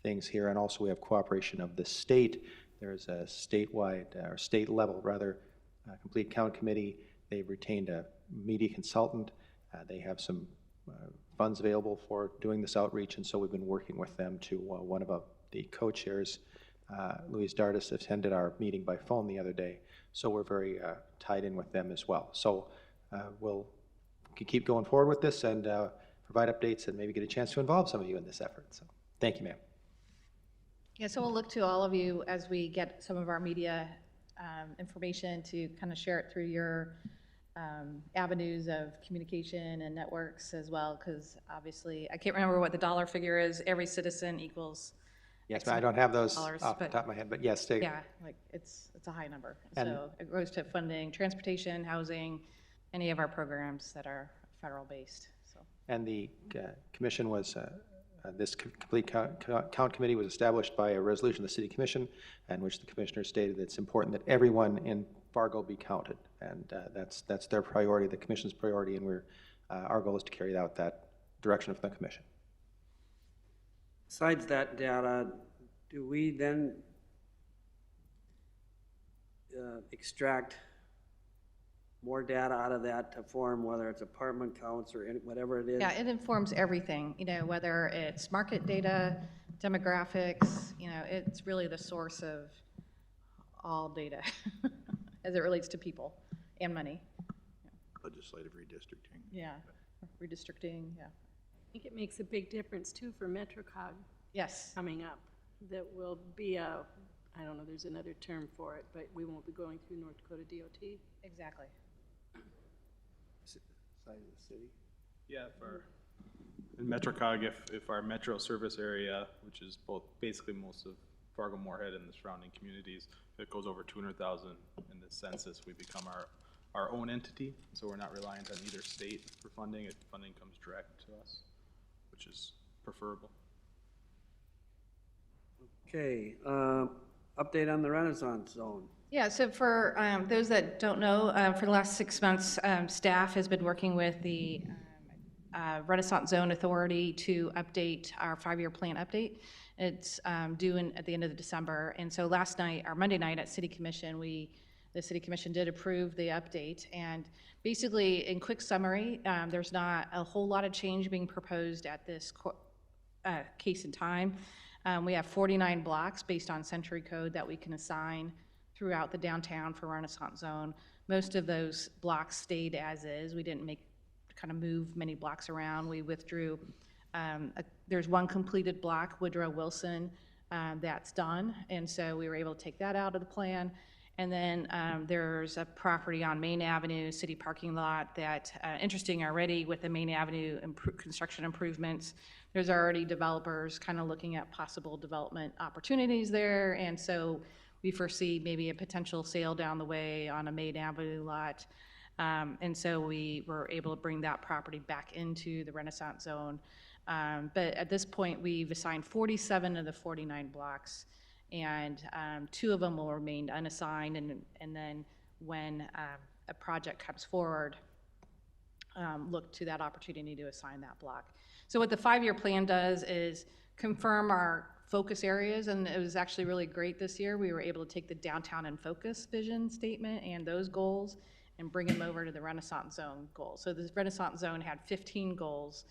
things here. And also we have cooperation of the state. There's a statewide, or state level rather, Complete Count Committee. They've retained a media consultant. They have some funds available for doing this outreach, and so we've been working with them to, one of the co-chairs, Louise Dardis, attended our meeting by phone the other day, so we're very tied in with them as well. So we'll keep going forward with this and provide updates and maybe get a chance to involve some of you in this effort. So thank you, ma'am. Yeah, so we'll look to all of you as we get some of our media information to kind of share it through your avenues of communication and networks as well, because obviously, I can't remember what the dollar figure is. Every citizen equals. Yes, I don't have those dollars, off the top of my head, but yes. Yeah, like it's a high number. So it goes to funding transportation, housing, any of our programs that are federal based. So. And the commission was, this Complete Count Committee was established by a resolution of the City Commission, in which the commissioners stated that it's important that everyone in Fargo be counted, and that's their priority, the commission's priority, and our goal is to carry out that direction of the commission. Besides that data, do we then extract more data out of that to form whether it's apartment counts or whatever it is? Yeah, it informs everything, whether it's market data, demographics, it's really the source of all data as it relates to people and money. Legislative redistricting. Yeah, redistricting, yeah. I think it makes a big difference too for MetroCog. Yes. Coming up. That will be I don't know, there's another term for it, but we won't be going through North Dakota DOT. Exactly. Size of the city? Yeah, in MetroCog, if our metro service area, which is basically most of Fargo, Moorhead, and the surrounding communities, if it goes over 200,000 in the census, we become our own entity, so we're not reliant on either state for funding. If funding comes direct to us, which is preferable. Okay, update on the Renaissance Zone. Yeah, so for those that don't know, for the last 6 months, staff has been working with the Renaissance Zone Authority to update our 5-year plan update. It's due at the end of December, and so last night, or Monday night at City Commission, the City Commission did approve the update, and basically, in quick summary, there's not a whole lot of change being proposed at this case in time. We have 49 blocks based on century code that we can assign throughout the downtown for Renaissance Zone. Most of those blocks stayed as is. We didn't move many blocks around. We withdrew. There's one completed block, Woodrow Wilson, that's done, and so we were able to take that out of the plan. And then there's a property on Main Avenue, city parking lot, that interesting already with the Main Avenue construction improvements. There's already developers kind of looking at possible development opportunities there, and so we foresee maybe a potential sale down the way on a Main Avenue lot. And so we were able to bring that property back into the Renaissance zone. But at this point, we've assigned 47 of the 49 blocks, and 2 of them will remain unassigned. And then when a project comes forward, look to that opportunity to assign that block. So what the 5-year plan does is confirm our focus areas, and it was actually really great this year. We were able to take the downtown in focus vision statement and those goals and bring them over to the Renaissance Zone goals. So this Renaissance Zone had 15 goals,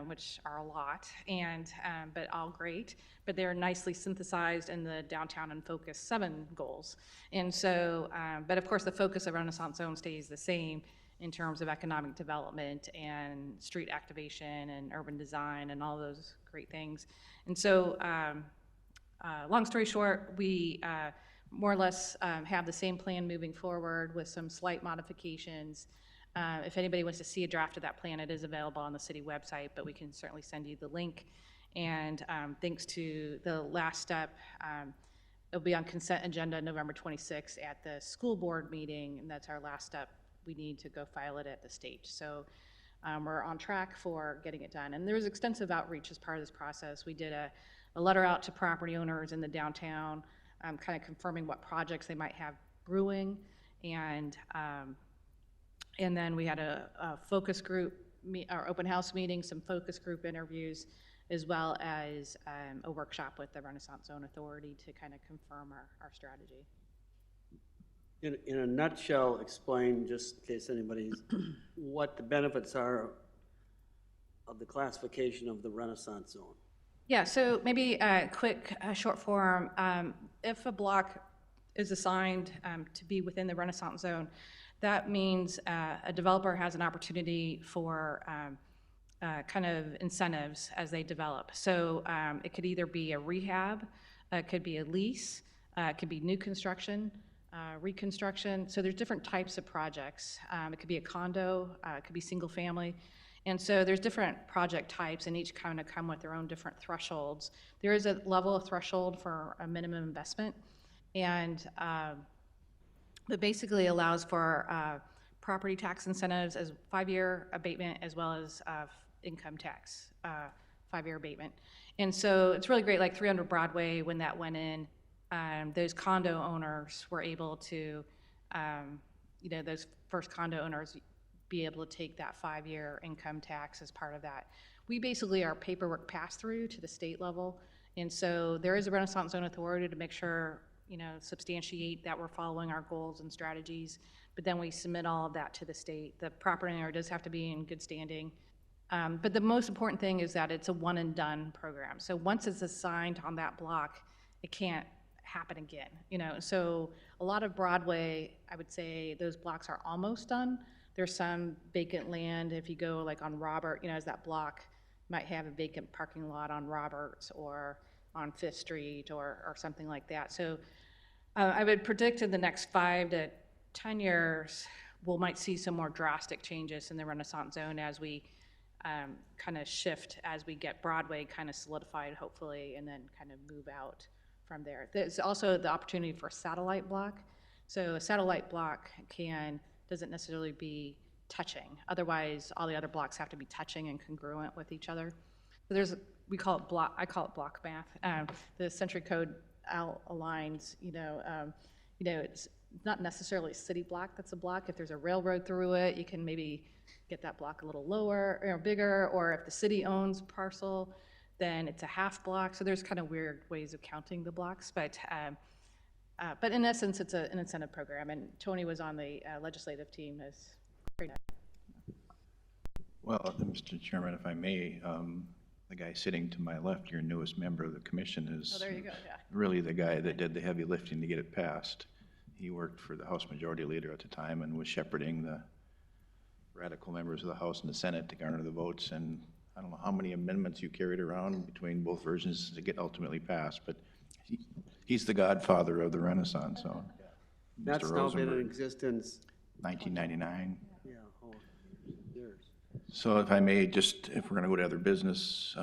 which are a lot, and but all great, but they're nicely synthesized in the downtown in focus 7 goals. And so, but of course the focus of Renaissance Zone stays the same in terms of economic development and street activation and urban design and all those great things. And so, long story short, we more or less have the same plan moving forward with some slight modifications. If anybody wants to see a draft of that plan, it is available on the city website, but we can certainly send you the link. And thanks to the last step, it'll be on consent agenda November 26th at the school board meeting, and that's our last step. We need to go file it at the state. So we're on track for getting it done. And there was extensive outreach as part of this process. We did a letter out to property owners in the downtown, kind of confirming what projects they might have brewing. And then we had a focus group, our open house meeting, some focus group interviews, as well as a workshop with the Renaissance Zone Authority to kind of confirm our strategy. In a nutshell, explain, just in case anybody's, what the benefits are of the classification of the Renaissance Zone. Yeah, so maybe a quick short form. If a block is assigned to be within the Renaissance Zone, that means a developer has an opportunity for kind of incentives as they develop. So it could either be a rehab, it could be a lease, it could be new construction, reconstruction. So there's different types of projects. It could be a condo, it could be single family. And so there's different project types, and each kind of come with their own different thresholds. There is a level of threshold for a minimum investment, and that basically allows for property tax incentives as 5-year abatement, as well as income tax 5-year abatement. And so it's really great, like 300 Broadway, when that went in, those condo owners were able to, those first condo owners be able to take that 5-year income tax as part of that. We basically are paperwork pass-through to the state level, and so there is a Renaissance Zone Authority to make sure, substantiate that we're following our goals and strategies, but then we submit all of that to the state. The property owner does have to be in good standing, but the most important thing is that it's a one-and-done program. So once it's assigned on that block, it can't happen again, So a lot of Broadway, I would say those blocks are almost done. There's some vacant land. If you go like on Robert, as that block might have a vacant parking lot on Roberts or on 5th Street or something like that. So I would predict in the next 5 to 10 years, we might see some more drastic changes in the Renaissance Zone as we kind of shift, as we get Broadway kind of solidified, hopefully, and then kind of move out from there. There's also the opportunity for a satellite block. So a satellite block doesn't necessarily be touching. Otherwise, all the other blocks have to be touching and congruent with each other. So I call it block math. The Century Code aligns, it's not necessarily a city block that's a block. If there's a railroad through it, you can maybe get that block a little lower or bigger, or if the city owns parcel, then it's a half block. So there's kind of weird ways of counting the blocks, but in essence, it's an incentive program, and Tony was on the legislative team. Well, Mr. Chairman, if I may, the guy sitting to my left, your newest member of the commission, is there you go, yeah. really the guy that did the heavy lifting to get it passed. He worked for the House Majority Leader at the time and was shepherding the radical members of the House and the Senate to garner the votes, and I don't know how many amendments you carried around between both versions to get ultimately passed, but he's the godfather of the Renaissance Zone. That's Mr. now been in Rosenberg, existence. 1999. Yeah, years. So if I may, just, if we're going to go to other business,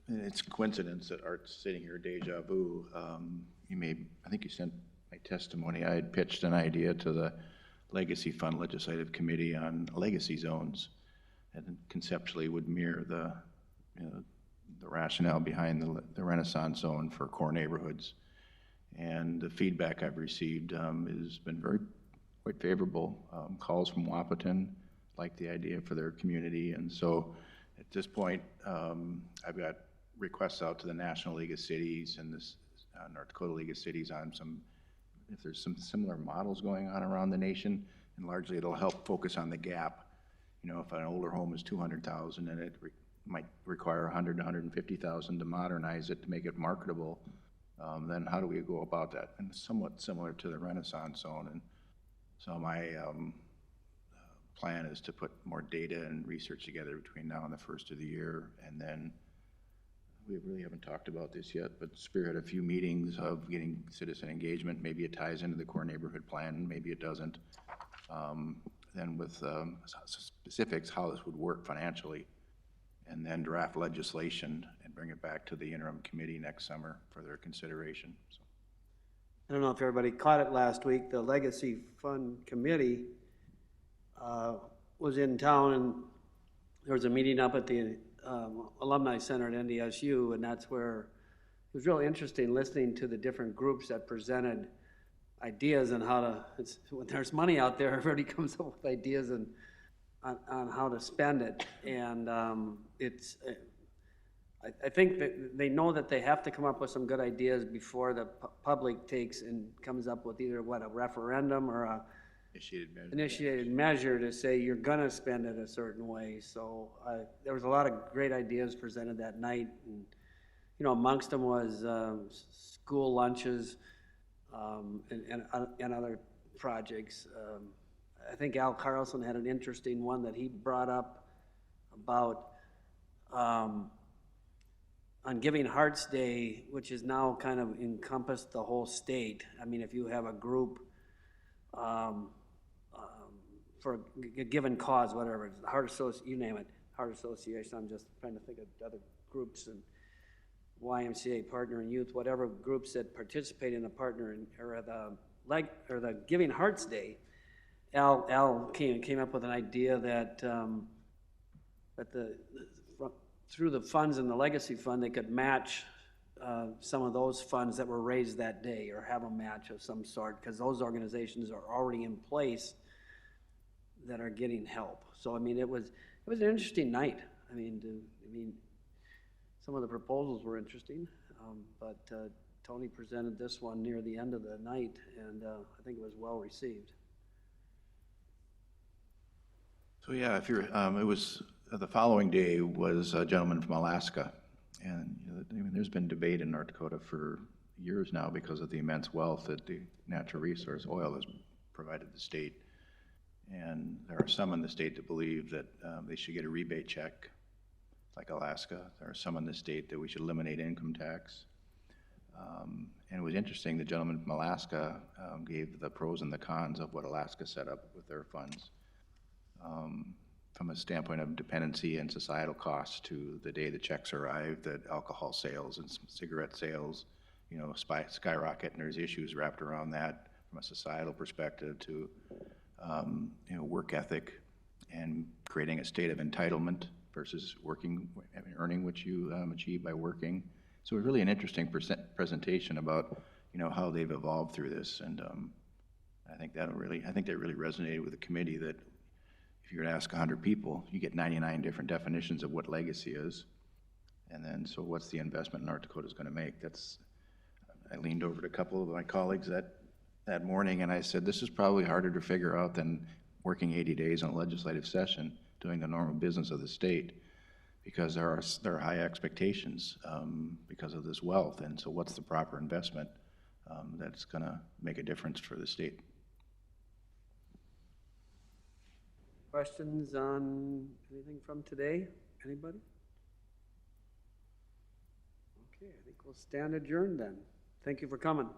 it's a coincidence that Art's sitting here, deja vu. I think you sent my testimony. I had pitched an idea to the Legacy Fund Legislative Committee on legacy zones, and conceptually would mirror the, you know, the rationale behind the Renaissance zone for core neighborhoods. And the feedback I've received has been quite favorable. Calls from Wapaton like the idea for their community, and so at this point, I've got requests out to the National League of Cities and this North Dakota League of Cities on if there's some similar models going on around the nation, and largely it'll help focus on the gap. You know, if an older home is 200,000 and it might require 100 to 150,000 to modernize it to make it marketable, then how do we go about that? And it's somewhat similar to the Renaissance zone. And so my plan is to put more data and research together between now and the first of the year, and then we really haven't talked about this yet, but spearhead a few meetings of getting citizen engagement. Maybe it ties into the core neighborhood plan, maybe it doesn't. Then with specifics, how this would work financially, and then draft legislation and bring it back to the interim committee next summer for their consideration. So. I don't know if everybody caught it last week. The Legacy Fund Committee was in town, and there was a meeting up at the Alumni Center at NDSU, and that's where it was really interesting listening to the different groups that presented ideas on how to, when there's money out there, everybody comes up with ideas and on how to spend it. And I think that they know that they have to come up with some good ideas before the public takes and comes up with either a referendum or a initiated measure to say you're gonna spend it a certain way. So there was a lot of great ideas presented that night, and you know, amongst them was school lunches and other projects. I think Al Carlson had an interesting one that he brought up about on Giving Hearts Day, which is now kind of encompassed the whole state. I mean, if you have a group for a given cause, whatever, Heart Association, you name it, Heart Association, I'm just trying to think of other groups, and YMCA, Partner in Youth, whatever groups that participate in the Partner in, or the Giving Hearts Day. Al came up with an idea that through the funds in the Legacy Fund, they could match some of those funds that were raised that day, or have a match of some sort, because those organizations are already in place that are getting help. So I mean, it was an interesting night. I mean, some of the proposals were interesting, but Tony presented this one near the end of the night, and I think it was well received. So yeah, if you're, it was the following day was a gentleman from Alaska, and you know, I mean, there's been debate in North Dakota for years now because of the immense wealth that the natural resource oil has provided the state. And there are some in the state that believe that they should get a rebate check, like Alaska. There are some in the state that we should eliminate income tax. And it was interesting, the gentleman from Alaska gave the pros and the cons of what Alaska set up with their funds. From a standpoint of dependency and societal costs to the day the checks arrive, that alcohol sales and cigarette sales, you know, skyrocket, and there's issues wrapped around that from a societal perspective to, you know, work ethic and creating a state of entitlement versus working, earning what you achieve by working. So it's really an interesting presentation about, you know, how they've evolved through this, and I think that really resonated with the committee, that if you're gonna ask 100 people, you get 99 different definitions of what legacy is, and then so what's the investment North Dakota is gonna make? I leaned over to a couple of my colleagues that morning, and I said, this is probably harder to figure out than working 80 days in a legislative session, doing the normal business of the state, because there are high expectations because of this wealth, and so what's the proper investment that's going to make a difference for the state? Questions on anything from today? Anybody? Okay, I think we'll stand adjourned then. Thank you for coming.